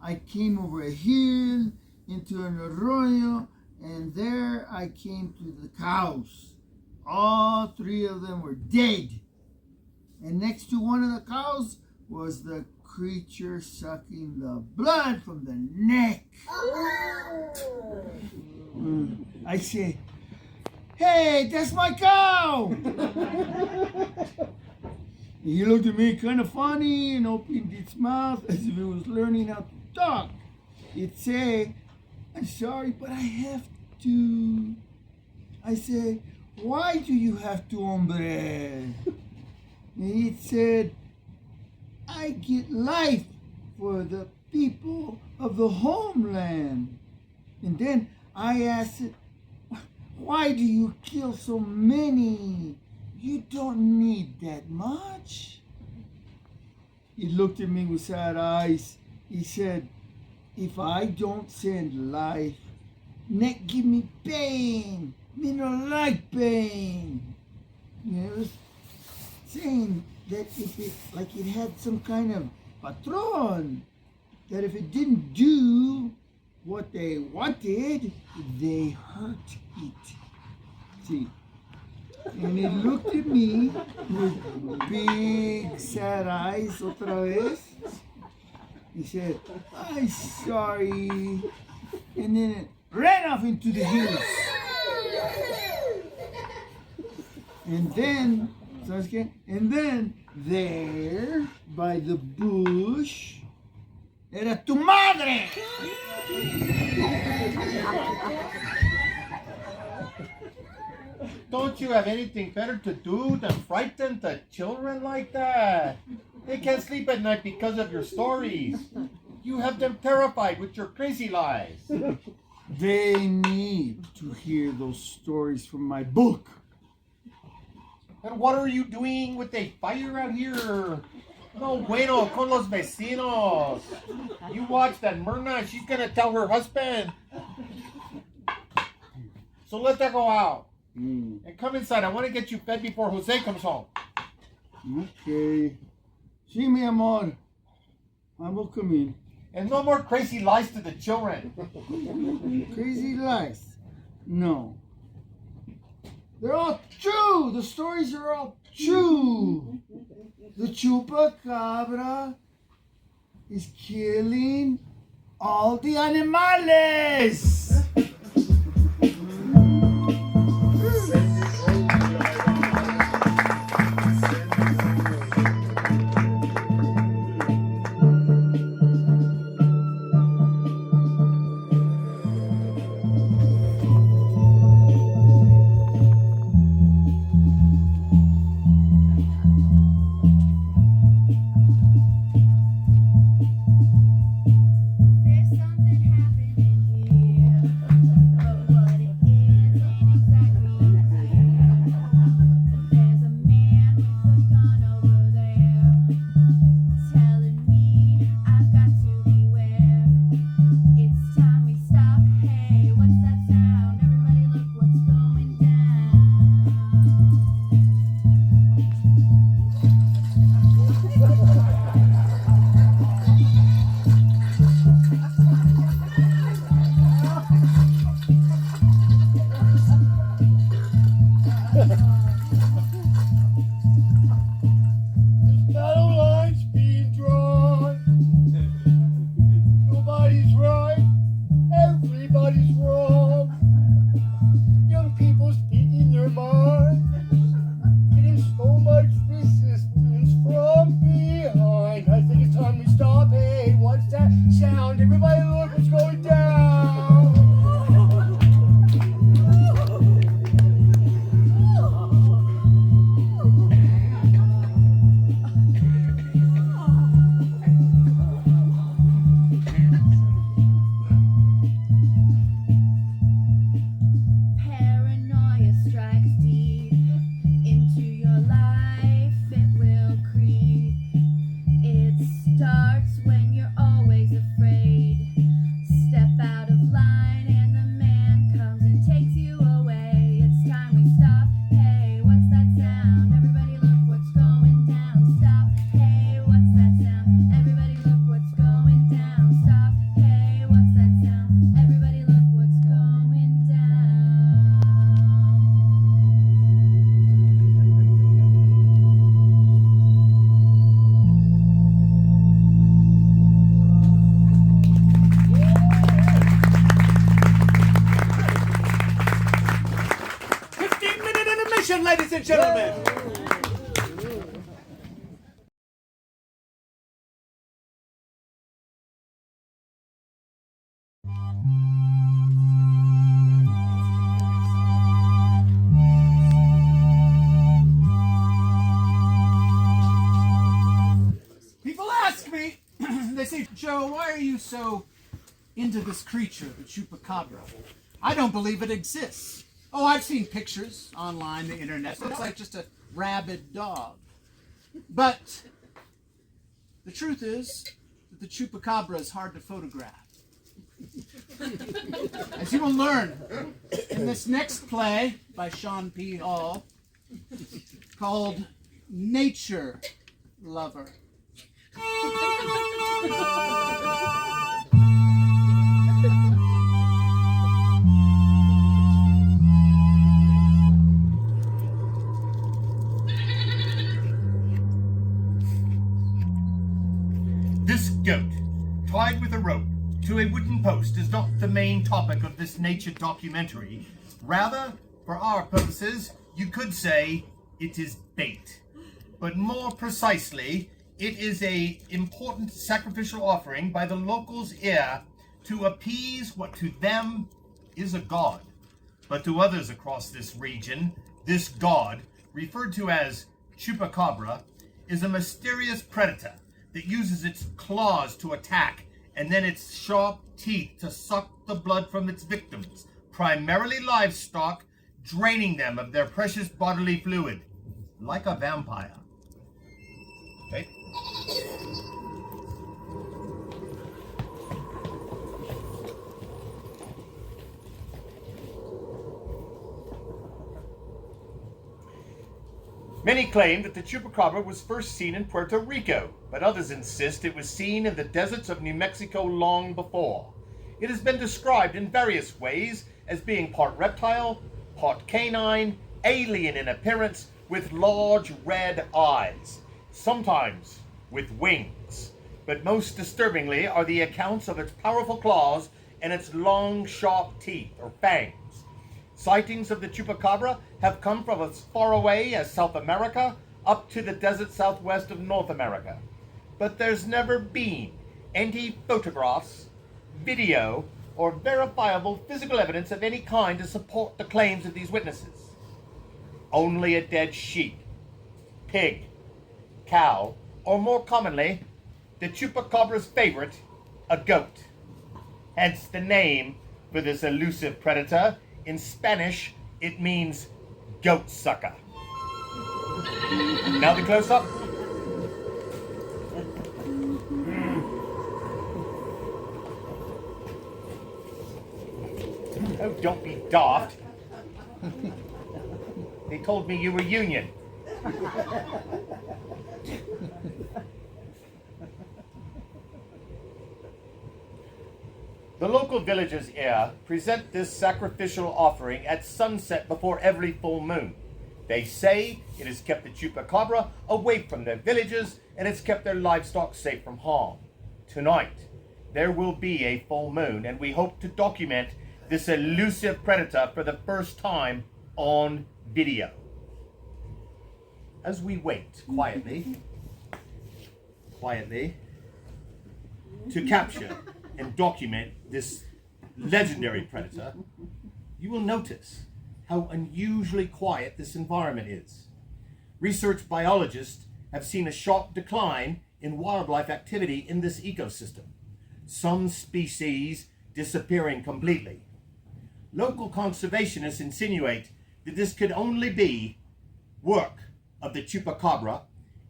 F: I came over a hill into an arroyo, and there I came to the cows. All 3 of them were dead. And next to one of the cows was the creature sucking the blood from the neck. I say, "Hey, that's my cow!" He looked at me kind of funny and opened its mouth as if it was learning how to talk. It said, "I'm sorry, but I have to." I said, "Why do you have to, hombre?" And it said, "I get life for the people of the homeland." And then I asked it, "Why do you kill so many? You don't need that much." He looked at me with sad eyes. He said, "If I don't send life, neck give me pain. Me no like pain." And it was saying that if it had some kind of patron, that if it didn't do what they wanted, they hurt it. See? And he looked at me with big sad eyes otra vez. He said, "I'm sorry." And then it ran off into the hills. And then, there, by the bush, era tu madre!
I: Don't you have anything better to do than frighten the children like that? They can't sleep at night because of your stories. You have them terrified with your crazy lies.
F: They need to hear those stories from my book.
I: And what are you doing with a fire out here? No bueno con los vecinos. You watch that Myrna, she's gonna tell her husband. So let that go out. And come inside. I want to get you fed before Jose comes home.
F: Okay. Sí, mi amor. I will come in.
I: And no more crazy lies to the children.
F: Crazy lies? No. They're all true. The stories are all true. The Chupacabra is killing all the animales.
H: There's something happening here.
I: Attention, ladies and gentlemen.
A: People ask me, they say, Joe, why are you so into this creature, the Chupacabra? I don't believe it exists. Oh, I've seen pictures online, the internet. It looks like just a rabid dog. But the truth is that the Chupacabra is hard to photograph. As you will learn in this next play by Sean P. Hall called Nature Lover.
I: This goat, tied with a rope to a wooden post, is not the main topic of this nature documentary. Rather, for our purposes, you could say it is bait. But more precisely, it is an important sacrificial offering by the locals here to appease what to them is a god. But to others across this region, this god, referred to as Chupacabra, is a mysterious predator that uses its claws to attack and then its sharp teeth to suck the blood from its victims, primarily livestock, draining them of their precious bodily fluid, like a vampire. Okay? Many claim that the Chupacabra was first seen in Puerto Rico, but others insist it was seen in the deserts of New Mexico long before. It has been described in various ways as being part reptile, part canine, alien in appearance, with large red eyes, sometimes with wings. But most disturbingly are the accounts of its powerful claws and its long, sharp teeth, or fangs. Sightings of the Chupacabra have come from as far away as South America up to the desert southwest of North America. But there's never been any photographs, video, or verifiable physical evidence of any kind to support the claims of these witnesses. Only a dead sheep, pig, cow, or more commonly, the Chupacabra's favorite, a goat. Hence the name for this elusive predator. In Spanish, it means goat sucker. Now the close-up. Oh, don't be daft. They told me you were Union. The local villagers here present this sacrificial offering at sunset before every full moon. They say it has kept the Chupacabra away from their villages and it's kept their livestock safe from harm. Tonight, there will be a full moon and we hope to document this elusive predator for the first time on video. As we wait quietly to capture and document this legendary predator, you will notice how unusually quiet this environment is. Research biologists have seen a sharp decline in wildlife activity in this ecosystem, some species disappearing completely. Local conservationists insinuate that this could only be work of the Chupacabra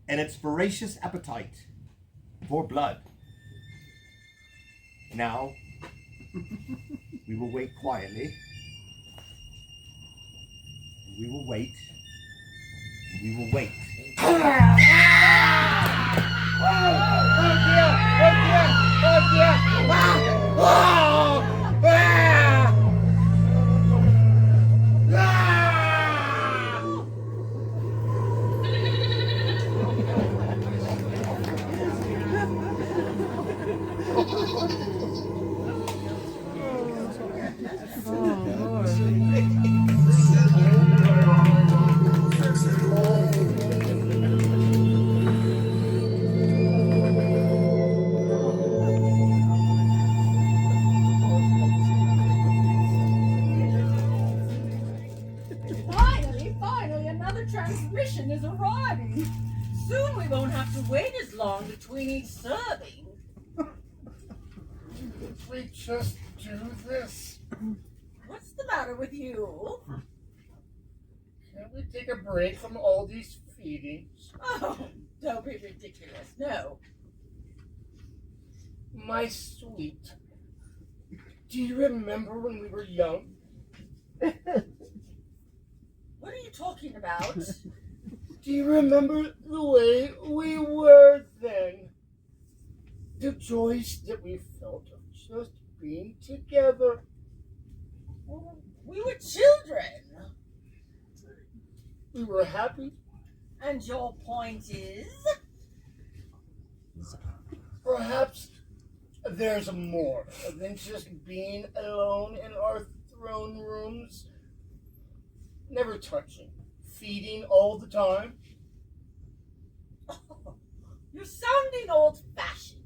I: and its voracious appetite for blood. Now, we will wait quietly. We will wait. We will wait.
C: another transmission is arriving. Soon we won't have to wait as long between each serving.
F: If we just do this,
C: What's the matter with you?
F: can't we take a break from all these feedings?
C: Oh, don't be ridiculous. No.
G: My sweet, do you remember when we were young?
C: What are you talking about?
G: Do you remember the way we were then? The joys that we felt of just being together.
C: We were children.
G: We were happy.
C: And your point is?
G: Perhaps there's more than just being alone in our throne rooms, never touching, feeding all the time.
C: Oh, you're sounding old-fashioned.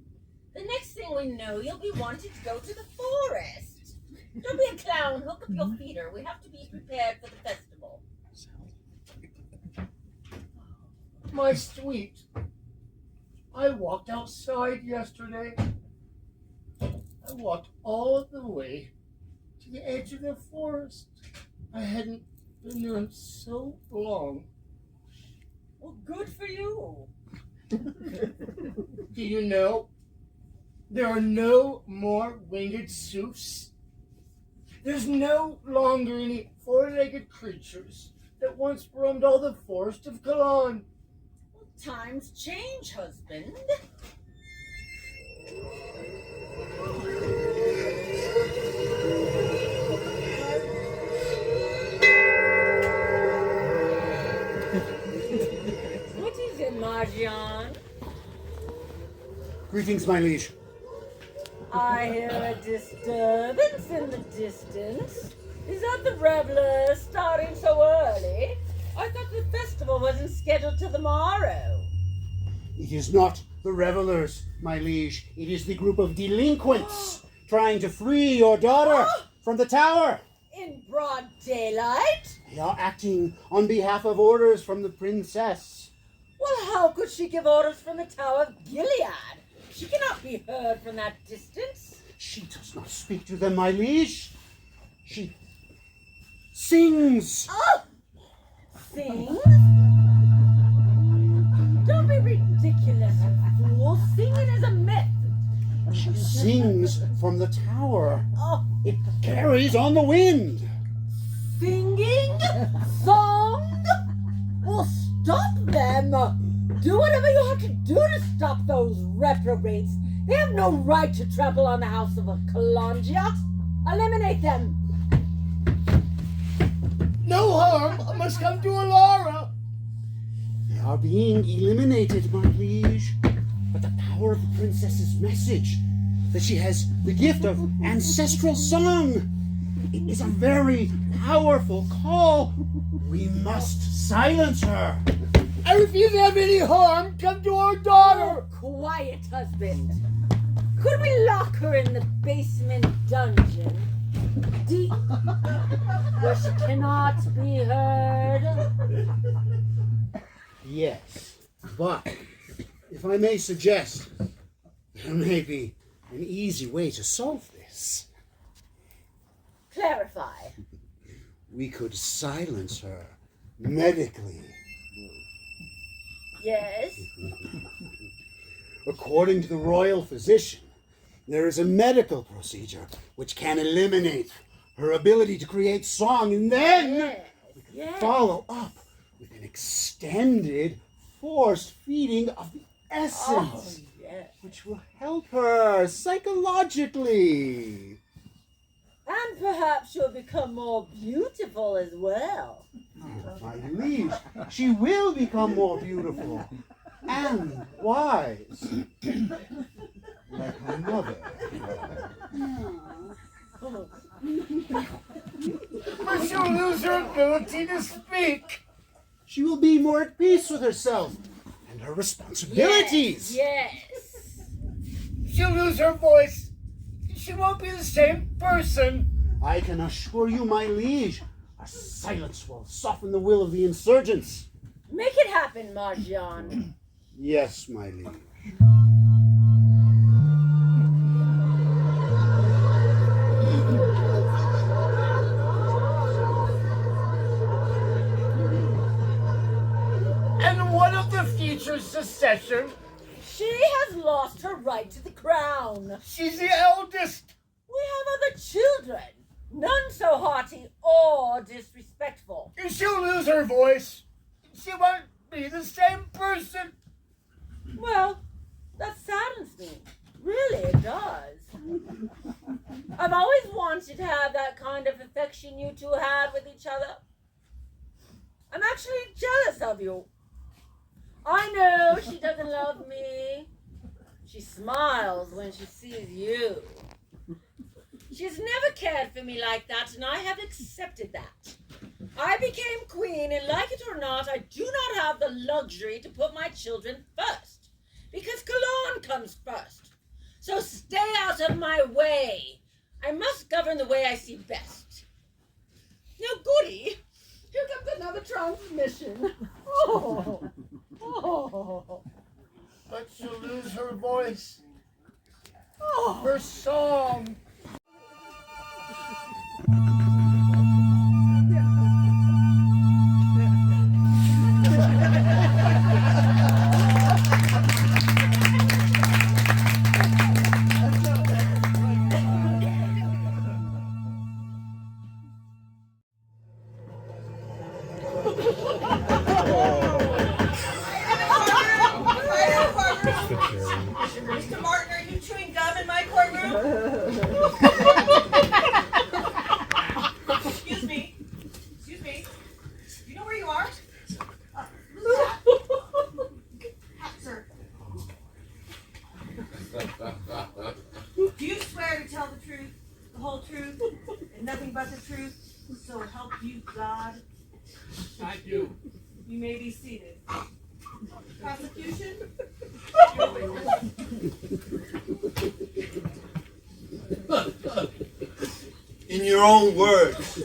C: The next thing we know, you'll be wanting to go to the forest. Don't be a clown. Hook up your feeder. We have to be prepared for the festival.
G: My sweet, I walked outside yesterday. I walked all the way to the edge of the forest. I hadn't been there in so long.
C: Well, good for you.
G: Do you know, there are no more winged Zeus. There's no longer any four-legged creatures that once roamed all the forest of Kalan.
C: Well, times change, husband. What is it, Marjan?
F: Greetings, my liege.
C: I hear a disturbance in the distance. Is that the revelers starting so early? I thought the festival wasn't scheduled till tomorrow.
F: It is not the revelers, my liege. It is the group of delinquents trying to free your daughter from the tower.
C: In broad daylight?
F: They are acting on behalf of orders from the princess.
C: Well, how could she give orders from the Tower of Gilead? She cannot be heard from that distance.
F: She does not speak to them, my liege. She sings.
C: Oh! Sing? Don't be ridiculous, you fool. Singing is a myth.
F: She sings from the tower.
C: Oh,
F: It carries on the wind.
C: singing? Song? Well, stop them. Do whatever you have to do to stop those reprobates. They have no right to trample on the house of a Kalangia. Eliminate them.
G: No harm must come to Alara.
F: They are being eliminated, my liege. But the power of the princess's message, that she has the gift of ancestral song, it is a very powerful call. We must silence her.
G: I refuse to have any harm come to our daughter.
C: Quiet, husband. Could we lock her in the basement dungeon? Deep, where she cannot be heard?
F: Yes, but if I may suggest, there may be an easy way to solve this.
C: Clarify.
F: We could silence her medically.
C: Yes?
F: According to the royal physician, there is a medical procedure which can eliminate her ability to create song, and then
C: Yes.
F: follow up with an extended forced feeding of the
C: Oh,
F: essence,
C: yes.
F: which will help her psychologically.
C: And perhaps she'll become more beautiful as well.
F: My liege, she will become more beautiful and wise, like her mother.
G: But she'll lose her ability to speak.
F: She will be more at peace with herself and her responsibilities.
C: Yes.
G: She'll lose her voice. She won't be the same person.
F: I can assure you, my liege, Our silence will soften the will of the insurgents.
C: Make it happen, Marjan.
F: Yes, my liege.
G: And what of the future succession?
C: She has lost her right to the crown.
G: She's the eldest.
C: We have other children, none so haughty or disrespectful.
G: And she'll lose her voice. She won't be the same person.
C: Well, that saddens me. Really, it does. I've always wanted to have that kind of affection you two had with each other. I'm actually jealous of you. I know she doesn't love me. She smiles when she sees you. She's never cared for me like that, and I have accepted that. I became queen, and like it or not, I do not have the luxury to put my children first, because Cologne comes first. So stay out of my way. I must govern the way I see best. Now, goody, here comes another transmission. Oh.
G: But she'll lose her voice.
C: Oh.
G: Her song.
J: Mr. Martin, are you chewing gum in my courtroom? Excuse me. Excuse me. Do you know where you are? Sir. Do you swear to tell the truth, the whole truth, and nothing but the truth, so help you God?
A: I do.
J: You may be seated. Prosecution?
D: In your own words,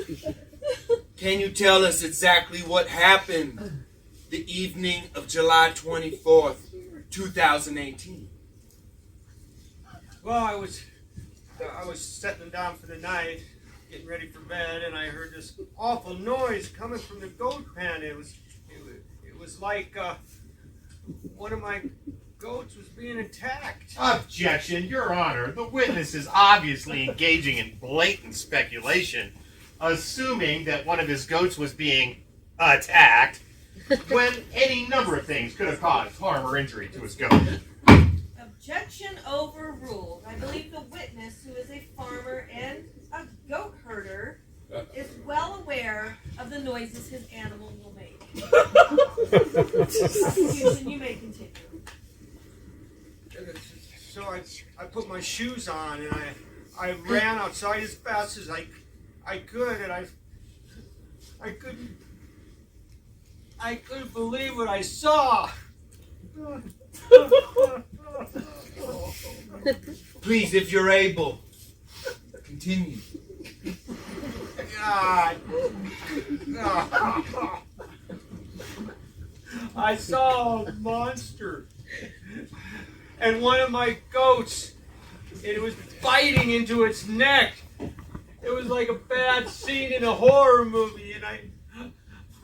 D: can you tell us exactly what happened the evening of July 24th, 2018?
B: Well, I was settling down for the night, getting ready for bed, and I heard this awful noise coming from the goat pen. It was like one of my goats was being attacked.
I: Objection, Your Honor. The witness is obviously engaging in blatant speculation, assuming that one of his goats was being attacked, when any number of things could have caused harm or injury to his goat.
J: Objection overruled. I believe the witness, who is a farmer and a goat herder, is well aware of the noises his animal will make. Prosecution, you may continue.
B: So I put my shoes on and I ran outside as fast as I could, and I couldn't believe what I saw.
D: Please, if you're able, continue.
B: God. I saw a monster. And one of my goats, it was biting into its neck. It was like a bad scene in a horror movie, and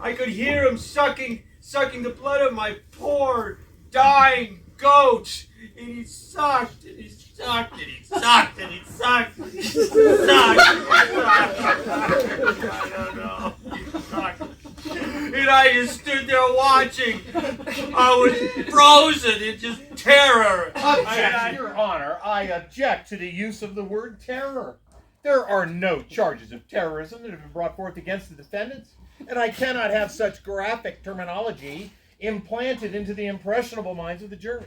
B: I could hear him sucking the blood of my poor dying goat. And he sucked, and he sucked, and he sucked, and he sucked, and he sucked. I don't know. He sucked. And I just stood there watching. I was frozen in just terror.
I: Objection, Your Honor. I object to the use of the word terror. There are no charges of terrorism that have been brought forth against the defendants, and I cannot have such graphic terminology implanted into the impressionable minds of the jury.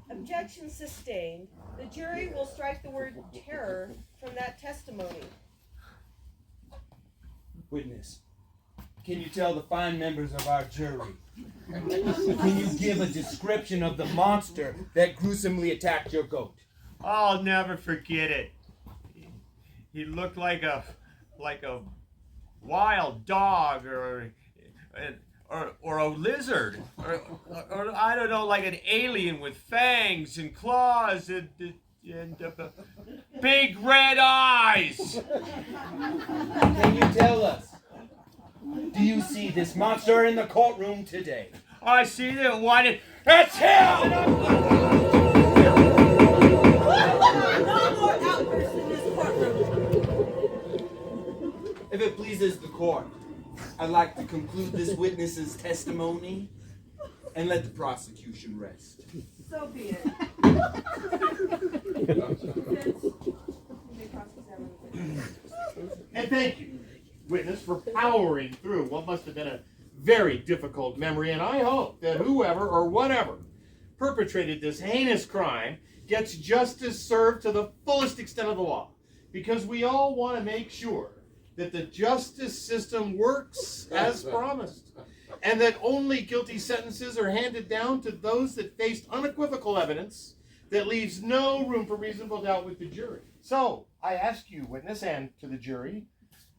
J: Objection sustained. The jury will strike the word terror from that testimony.
E: Witness, can you tell the fine members of our jury? Can you give a description of the monster that gruesomely attacked your goat?
B: I'll never forget it. He looked like a wild dog or a lizard or I don't know, like an alien with fangs and claws and big red eyes.
D: Can you tell us? Do you see this monster in the courtroom today?
B: I see that one. That's him!
J: No more outbursts in this courtroom.
E: If it pleases the court, I'd like to conclude this witness's testimony and let the prosecution rest.
J: So be it.
I: And thank you, witness, for powering through what must have been a very difficult memory, and I hope that whoever or whatever perpetrated this heinous crime gets justice served to the fullest extent of the law, because we all want to make sure that the justice system works as promised, and that only guilty sentences are handed down to those that faced unequivocal evidence that leaves no room for reasonable doubt with the jury. So, I ask you, witness, and to the jury,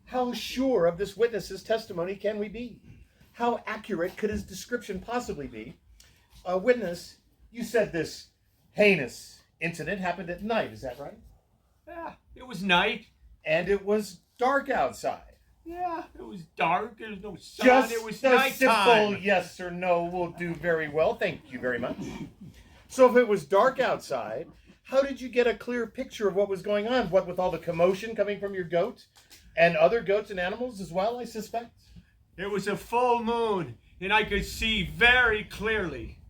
I: how sure of this witness's testimony can we be? How accurate could his description possibly be? Witness, you said this heinous incident happened at night, is that right?
B: Yeah, it was night.
I: And it was dark outside.
B: Yeah, it was dark. There was no sun.
I: Just
B: it was
I: a simple
B: nighttime.
I: yes or no will do very well. Thank you very much. So if it was dark outside, how did you get a clear picture of what was going on? What with all the commotion coming from your goat and other goats and animals as well, I suspect?
B: It was a full moon, and I could see very clearly.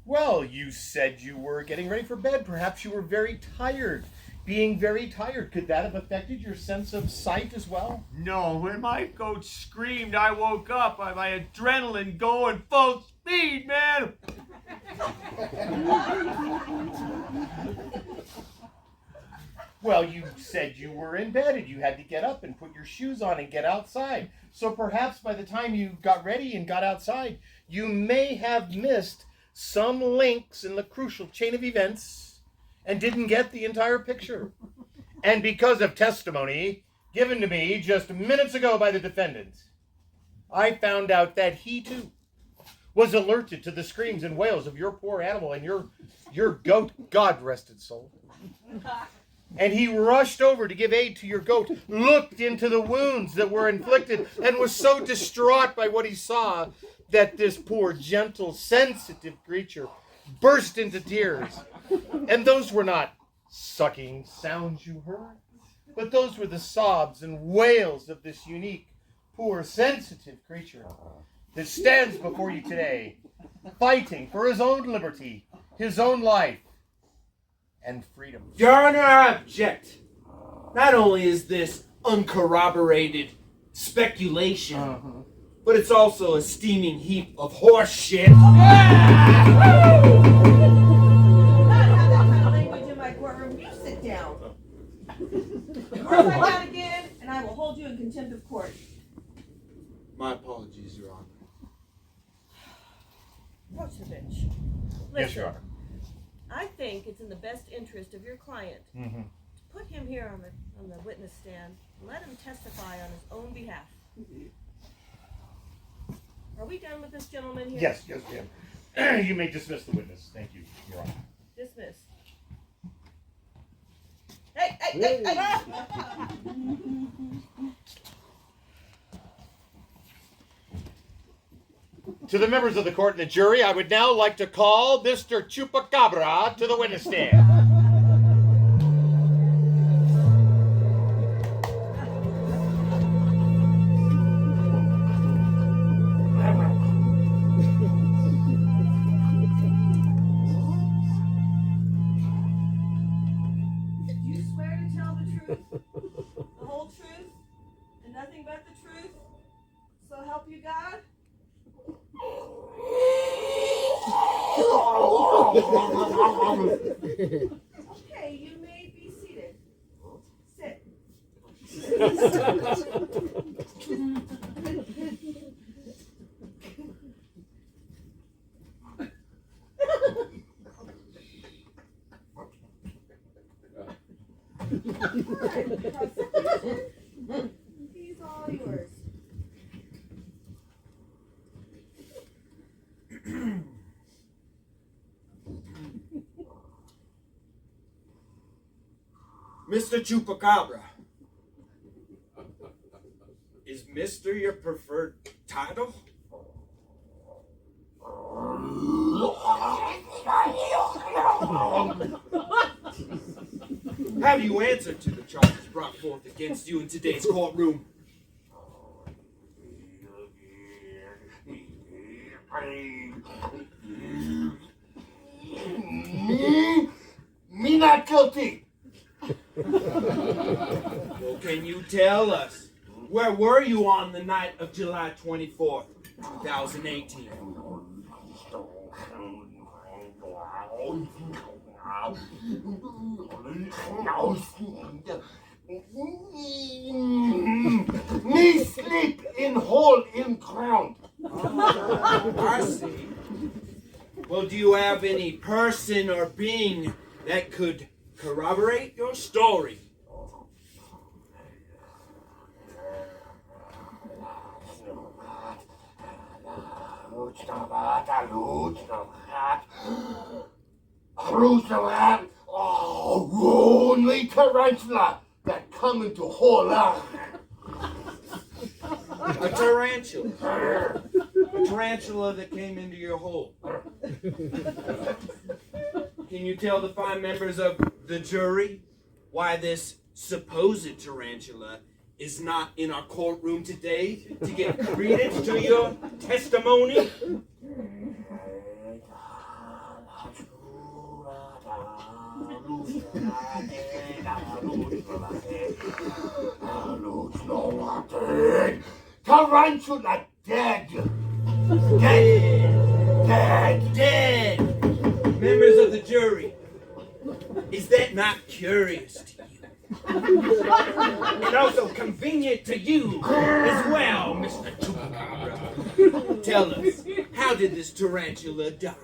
I: Well, you said you were getting ready for bed. Perhaps you were very tired. Being very tired, could that have affected your sense of sight as well?
B: No, when my goat screamed, I woke up. My adrenaline going full speed, man.
I: Well, you said you were in bed and you had to get up and put your shoes on and get outside. So perhaps by the time you got ready and got outside, you may have missed some links in the crucial chain of events and didn't get the entire picture. And because of testimony given to me just minutes ago by the defendant, I found out that he too was alerted to the screams and wails of your poor animal and your goat, God rest its soul. And he rushed over to give aid to your goat, looked into the wounds that were inflicted, and was so distraught by what he saw that this poor, gentle, sensitive creature burst into tears. And those were not sucking sounds you heard, but those were the sobs and wails of this unique, poor, sensitive creature that stands before you today, fighting for his own liberty, his own life, and freedom.
E: Your Honor, I object. Not only is this uncorroborated speculation, but it's also a steaming heap of horse shit.
J: Not have that kind of language in my courtroom. You sit down. Words like that again, and I will hold you in contempt of court.
E: My apologies, Your Honor.
J: Approach the bench.
I: Yes, Your Honor.
J: I think it's in the best interest of your client to put him here on the witness stand and let him testify on his own behalf. Are we done with this gentleman here?
I: Yes, ma'am. You may dismiss the witness. Thank you, Your Honor.
J: Dismiss. Hey!
I: To the members of the court and the jury, I would now like to call Mr. Chupacabra to the witness stand.
J: Do you swear to tell the truth, the whole truth, and nothing but the truth? So help you God? Okay, you may be seated. Sit. He's all yours.
B: Mr. Chupacabra, is Mr. your preferred title? How do you answer to the charges brought forth against you in today's courtroom?
G: Me not guilty.
B: Well, can you tell us, where were you on the night of July 24th, 2018?
G: Me sleep in hole in ground.
B: I see. Well, do you have any person or being that could corroborate your story?
G: Oh, only tarantula that come into hole.
B: A tarantula. A tarantula that came into your hole. Can you tell the fine members of the jury why this supposed tarantula is not in our courtroom today to give credence to your testimony?
G: Tarantula dead. Dead.
B: Members of the jury, is that not curious to you? And also convenient to you as well, Mr. Chupacabra. Tell us, how did this tarantula die?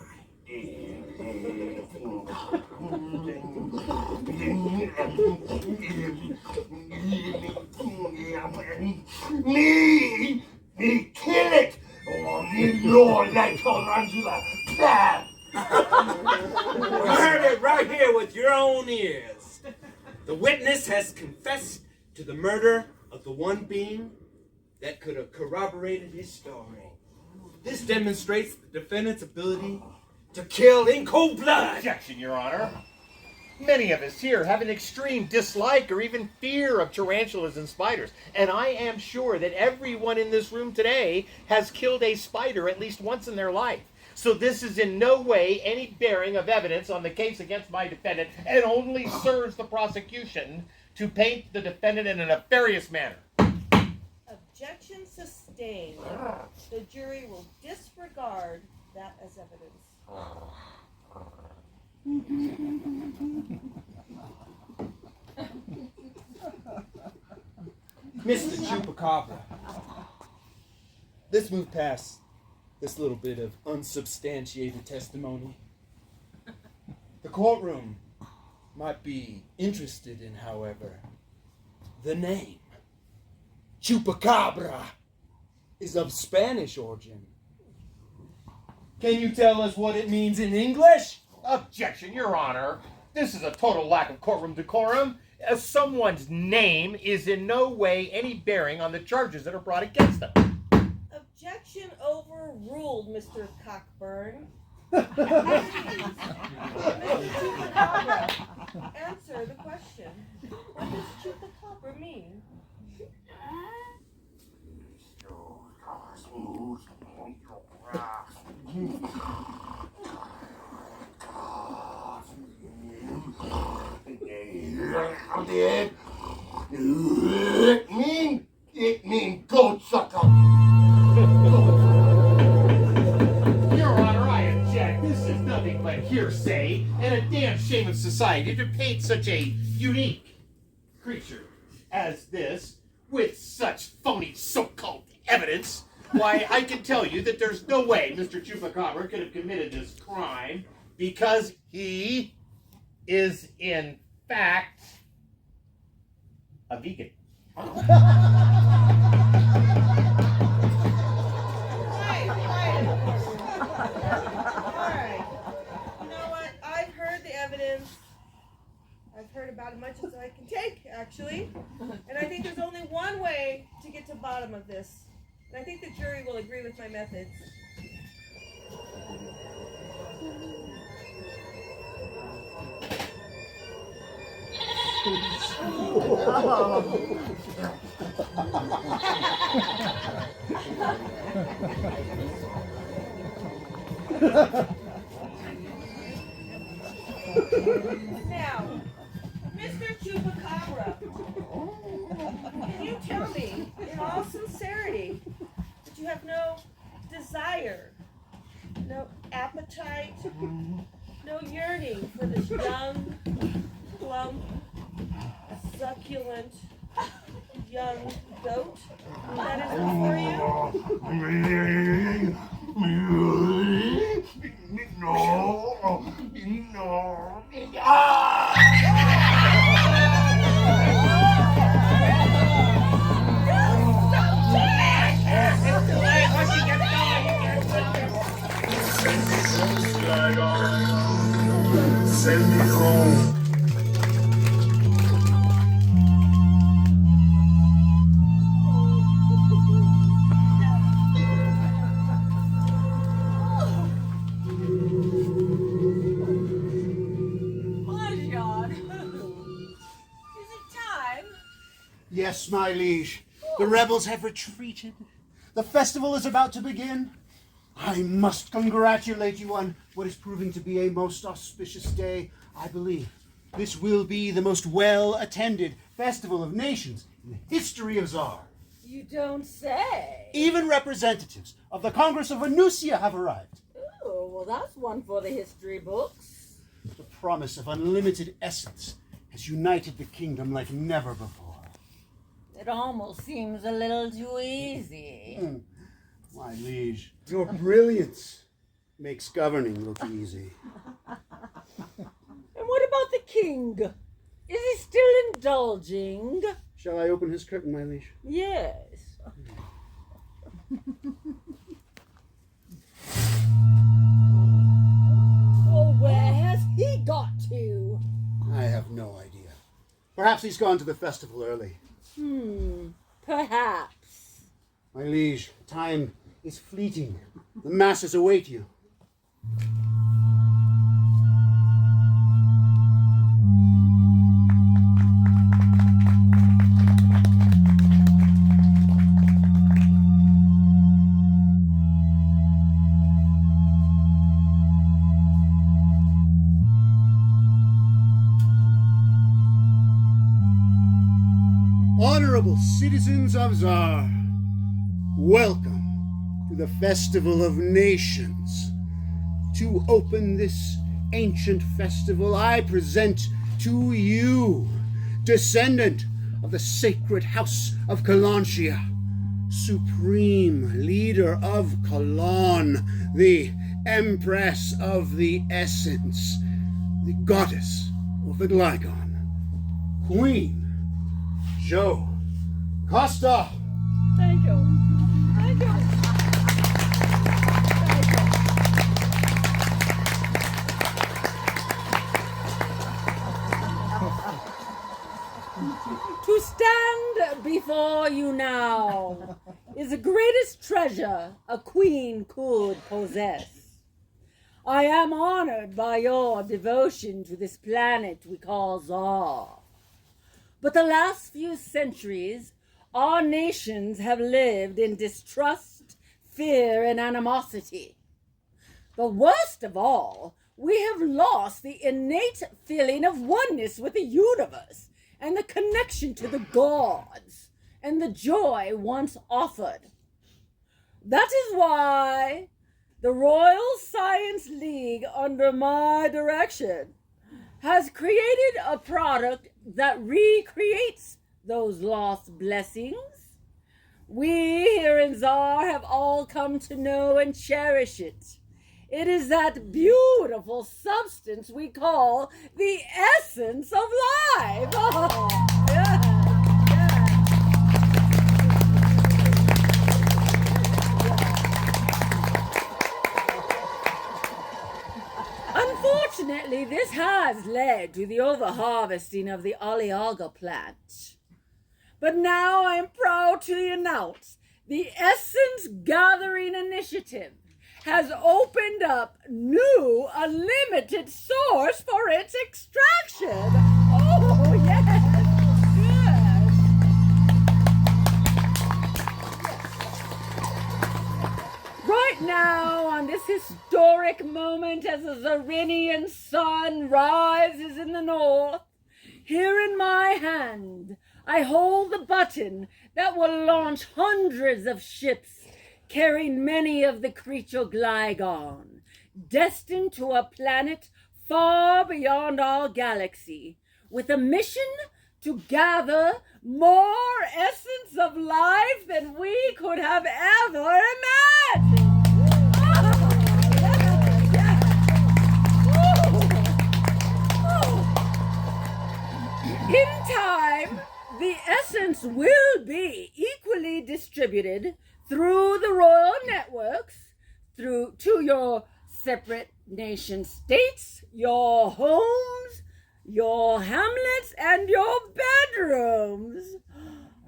G: Me kill it. Oh, me lord, that tarantula.
B: You heard it right here with your own ears. The witness has confessed to the murder of the one being that could have corroborated his story. This demonstrates the defendant's ability to kill in cold blood.
I: Objection, Your Honor. Many of us here have an extreme dislike or even fear of tarantulas and spiders, and I am sure that everyone in this room today has killed a spider at least once in their life. So this is in no way any bearing of evidence on the case against my defendant, and only serves the prosecution to paint the defendant in a nefarious manner.
J: Objection sustained. The jury will disregard that as evidence.
B: Mr. Chupacabra, let's move past this little bit of unsubstantiated testimony. The courtroom might be interested in, however, the name. Chupacabra is of Spanish origin. Can you tell us what it means in English?
I: Objection, Your Honor. This is a total lack of courtroom decorum. As someone's name is in no way any bearing on the charges that are brought against them.
J: Objection overruled, Mr. Cockburn. Answer the question. What does Chupacabra mean?
G: It mean goat sucker.
I: Your Honor, I object. This is nothing but hearsay and a damn shame of society to paint such a unique creature as this with such phony so-called evidence. Why, I can tell you that there's no way Mr. Chupacabra could have committed this crime because he is, in fact, a vegan.
J: Right. All right. You know what? I've heard the evidence. I've heard about about as much as I can take, actually. And I think there's only one way to get to the bottom of this. And I think the jury will agree with my methods. Now, Mr. Chupacabra, can you tell me, in all sincerity, that you have no desire, no appetite, no yearning for this young, plump, succulent, young goat that is before you?
K: Send me home.
F: Yes, my liege. The rebels have retreated. The festival is about to begin. I must congratulate you on what is proving to be a most auspicious day. I believe this will be the most well-attended festival of nations in the history of Zar.
C: You don't say.
F: Even representatives of the Congress of Venusia have arrived.
C: Oh, well, that's one for the history books.
F: The promise of unlimited essence has united the kingdom like never before.
C: It almost seems a little too easy.
F: My liege, your brilliance makes governing look easy.
C: And what about the king? Is he still indulging?
F: Shall I open his curtain, my liege?
C: Yes. Well, where has he got to?
F: I have no idea. Perhaps he's gone to the festival early.
C: Perhaps.
F: My liege, time is fleeting. The masses await you. Honorable citizens of Zar, welcome to the Festival of Nations. To open this ancient festival, I present to you, descendant of the sacred house of Kalanshia, supreme leader of Kalan, the empress of the essence, the goddess of the Gligon, Queen Joe Costa.
C: Thank you. Thank you. To stand before you now is the greatest treasure a queen could possess. I am honored by your devotion to this planet we call Zar. But the last few centuries, our nations have lived in distrust, fear, and animosity. But worst of all, we have lost the innate feeling of oneness with the universe and the connection to the gods and the joy once offered. That is why the Royal Science League, under my direction, has created a product that recreates those lost blessings. We here in Zar have all come to know and cherish it. It is that beautiful substance we call the essence of life. Oh, yeah, yeah. Unfortunately, Unfortunately, this has led to the overharvesting of the Aliaga plant. But now I am proud to announce the Essence Gathering Initiative has opened up new unlimited source for its extraction. Oh, yes. Good. Right now, on this historic moment as the Zarinian sun rises in the north, here in my hand, I hold the button that will launch hundreds of ships carrying many of the creature Gligon, destined to a planet far beyond our galaxy, with a mission to gather more essence of life than we could have ever imagined. In time, the essence will be equally distributed through the royal networks, to your separate nation states, your homes, your hamlets, and your bedrooms.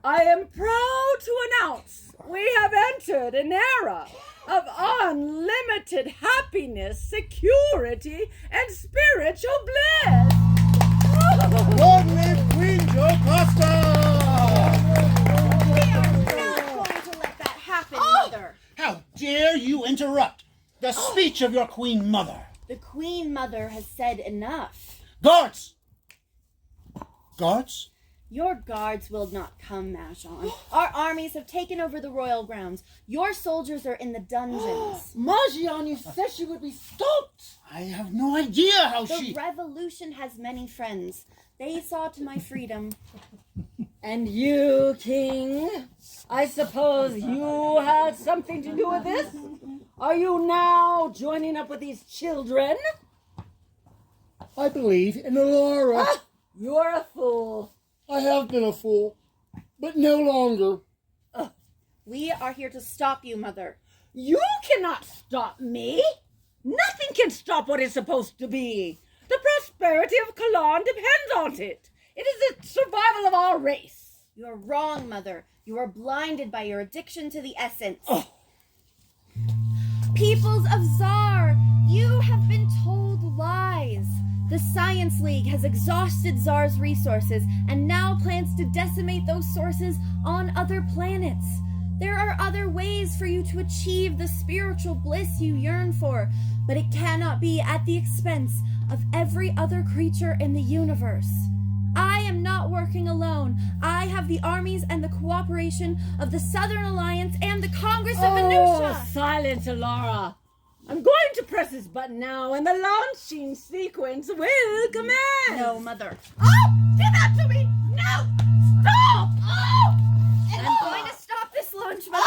C: I am proud to announce we have entered an era of unlimited happiness, security, and spiritual bliss.
F: Long live Queen Jocasta!
H: We are not going to let that happen, Mother.
F: How dare you interrupt the speech of your Queen Mother?
H: The Queen Mother has said enough.
F: Guards! Guards?
H: Your guards will not come, Majon. Our armies have taken over the royal grounds. Your soldiers are in the dungeons.
G: Majian, you said she would be stopped.
F: I have no idea how
H: The revolution has many friends. They saw to my freedom.
C: And you, King, I suppose you had something to do with this? Are you now joining up with these children?
G: I believe in Alara.
C: You're a fool.
G: I have been a fool, but no longer.
H: We are here to stop you, Mother.
C: You cannot stop me. Nothing can stop what is supposed to be. The prosperity of Kalan depends on it. It is the survival of our race.
H: You are wrong, Mother. You are blinded by your addiction to the essence. Peoples of Zar, you have been told lies. The Science League has exhausted Zar's resources and now plans to decimate those sources on other planets. There are other ways for you to achieve the spiritual bliss you yearn for, but it cannot be at the expense of every other creature in the universe. I am not working alone. I have the armies and the cooperation of the Southern Alliance and the Congress of Anusha.
C: Silence, Alara. I'm going to press this button now, and the launching sequence will commence.
H: No, Mother.
C: Oh, give that to me! No! Stop! Oh!
H: I'm going to stop this launch, Mother.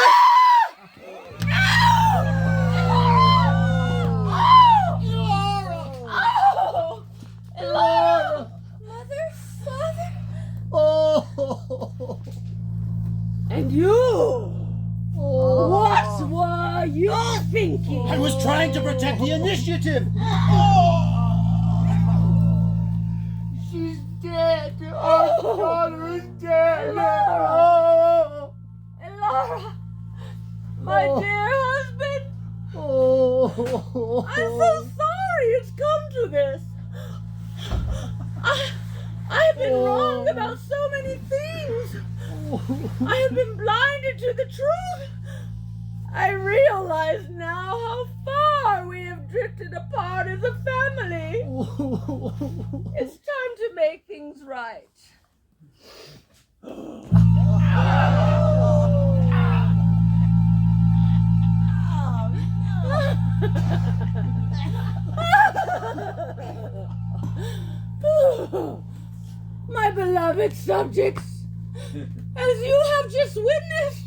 C: Laura!
H: Mother, Father.
G: Oh.
C: And you? What were you thinking?
F: I was trying to protect the initiative.
G: She's dead. Our daughter is dead.
C: Laura! My dear husband! I'm so sorry it's come to this. I've been wrong about so many things. I have been blinded to the truth. I realize now how far we have drifted apart as a family. It's time to make things right. My beloved subjects, as you have just witnessed,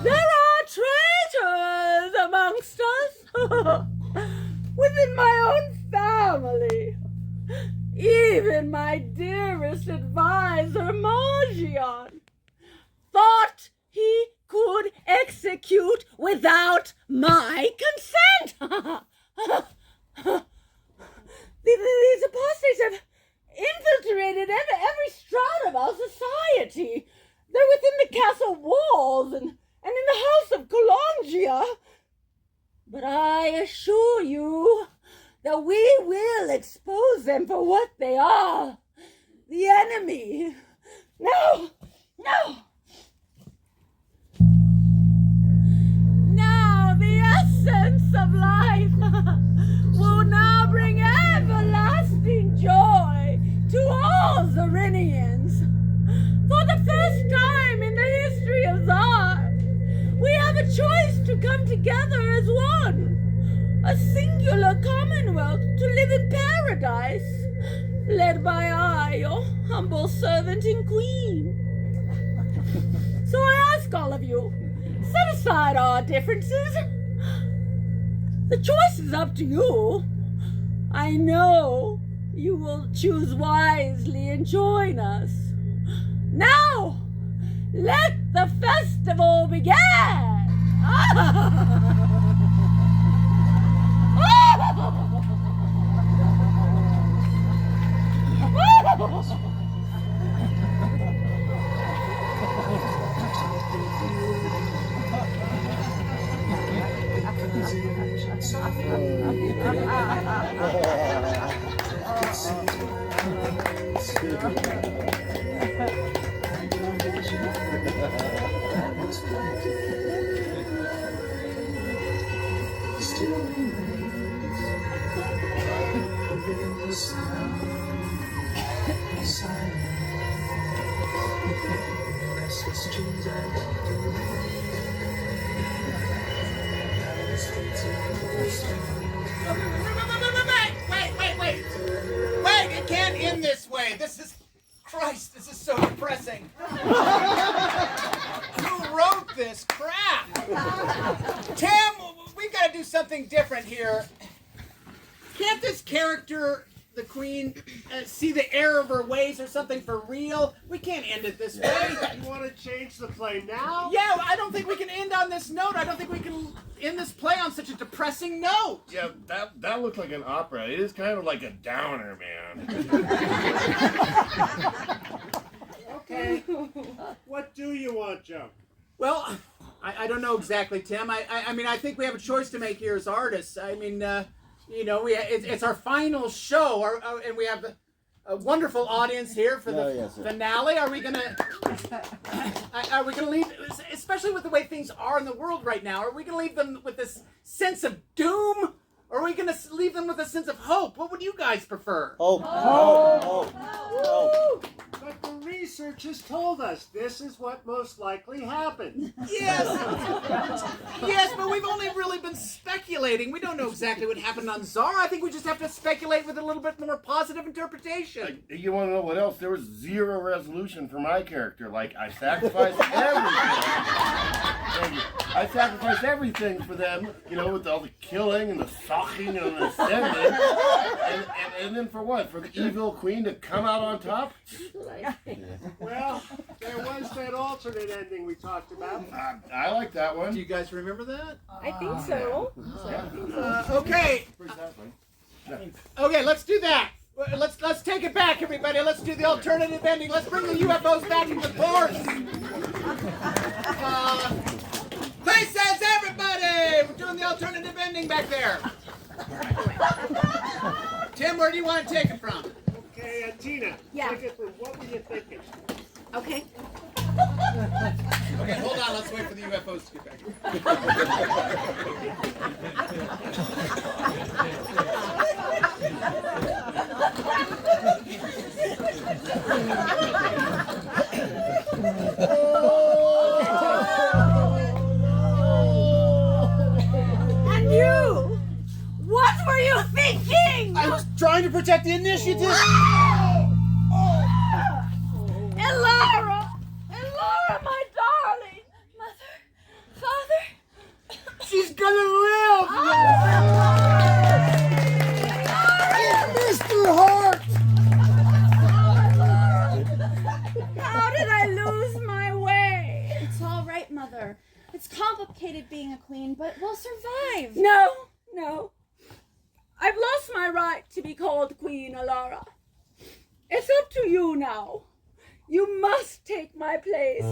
C: there are traitors amongst us within my own family. Even my dearest advisor, Margion, thought he could execute without my consent. The I assure you that we will expose them for what they are. The enemy. No! No! Now the essence of life will now bring everlasting joy to all Zarinians. For the first time in the history of Zar, we have a choice to come together as one. A singular commonwealth to live in paradise, led by I, your humble servant and queen. So I ask all of you, set aside our differences. The choice is up to you. I know you will choose wisely and join us. Now, let the festival begin!
A: Wait, it can't end this way. This is so depressing. Who wrote this crap? Tim, we've got to do something different here. Can't this character, the queen, see the error of her ways or something for real? We can't end it this way.
G: You want to change the play now?
A: Yeah, I don't think we can end on this note. I don't think we can end this play on such a depressing note.
K: Yeah, that looked like an opera. It is kind of like a downer, man.
G: Okay. What do you want, Joe?
A: Well, I don't know exactly, Tim. I mean, I think we have a choice to make here as artists. I mean, it's our final show, and we have a wonderful audience here for the finale. Are we gonna leave, especially with the way things are in the world right now? Are we gonna leave them with this sense of doom, or are we gonna leave them with a sense of hope? What would you guys prefer?
F: Hope.
G: But the research has told us this is what most likely happened.
A: Yes, but we've only really been speculating. We don't know exactly what happened on Zar. I think we just have to speculate with a little bit more positive interpretation.
K: You want to know what else? There was zero resolution for my character. Like, I sacrificed everything. I sacrificed everything for them, with all the killing and the socking and the sending. And then for what? For the evil queen to come out on top?
G: Well, there was that alternate ending we talked about.
K: I like that
A: Do
K: one.
A: you guys remember that?
C: I think so.
A: Okay. Okay, let's do that. Let's take it back, everybody. Let's do the alternative ending. Let's bring the UFOs back into course. Places, everybody! We're doing the alternative ending back there. Tim, where do you want to take it from?
G: Okay, Tina.
C: Yeah.
G: Take it from what were you thinking?
C: Okay.
A: Okay, hold on. Let's wait for the UFOs to get back.
C: And you? What were you thinking?
A: I was trying to protect the initiative.
C: Elara, my darling. Mother, Father.
A: She's gonna live. Mr. Hart.
C: How did I lose my way?
H: It's all right, Mother. It's complicated being a queen, but we'll survive.
C: No. I've lost my right to be called Queen Alara. It's up to you now. You must take my place.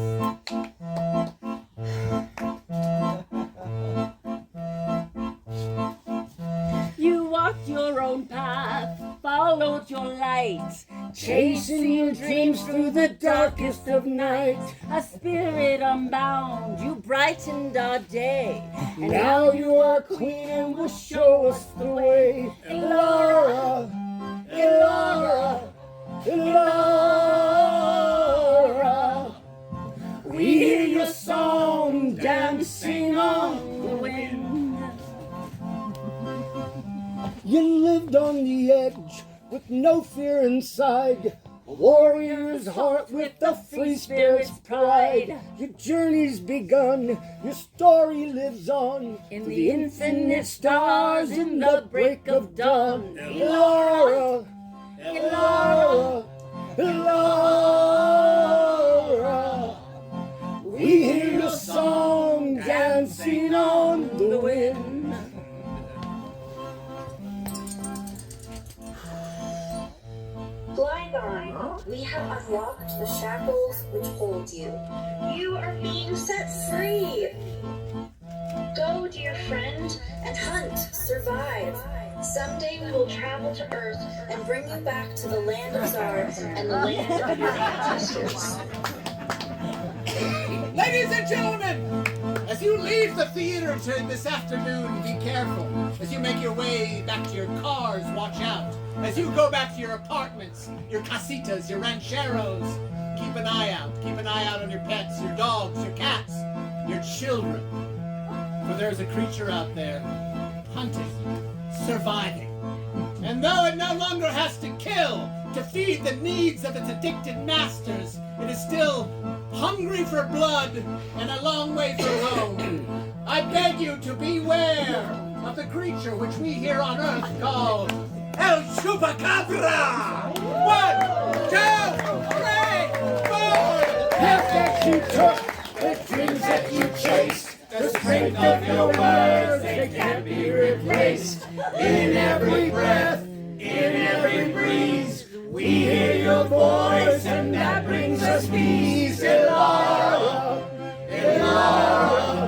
C: walked your own path, followed your light, chasing your dreams through the darkest of night. A spirit unbound, you brightened our day. And now you are queen and will show us the way. Elara, Elara, Elara. We hear your song dancing on the wind.
G: You lived on the edge with no fear inside. A warrior's heart with a free spirit's pride. Your journey's begun, your story lives on
C: In the infinite stars, in the break of dawn.
G: Elara, Elara, Elara. We hear your song dancing on the wind.
L: Gligon, we have unlocked the shackles which hold you. You are being set free. Go, dear friend, and hunt, survive. Someday we will travel to Earth and bring you back to the land of Zar and the land of your ancestors.
A: Ladies and gentlemen, as you leave the theater this afternoon, be careful. As you make your way back to your cars, watch out. As you go back to your apartments, your casitas, your rancheros, keep an eye out. Keep an eye out on your pets, your dogs, your cats, your children. For there's a creature out there, hunting, surviving. And though it no longer has to kill to feed the needs of its addicted masters, it is still hungry for blood and a long way from home. I beg you to beware of the creature which we here on Earth call El Chupacabra! 1, 2, 3, 4!
G: The path that you took, the dreams that you chased, the strength of your words, they can't be replaced. In every breath, in every breeze, we hear your voice and that brings us peace. Elara, Elara.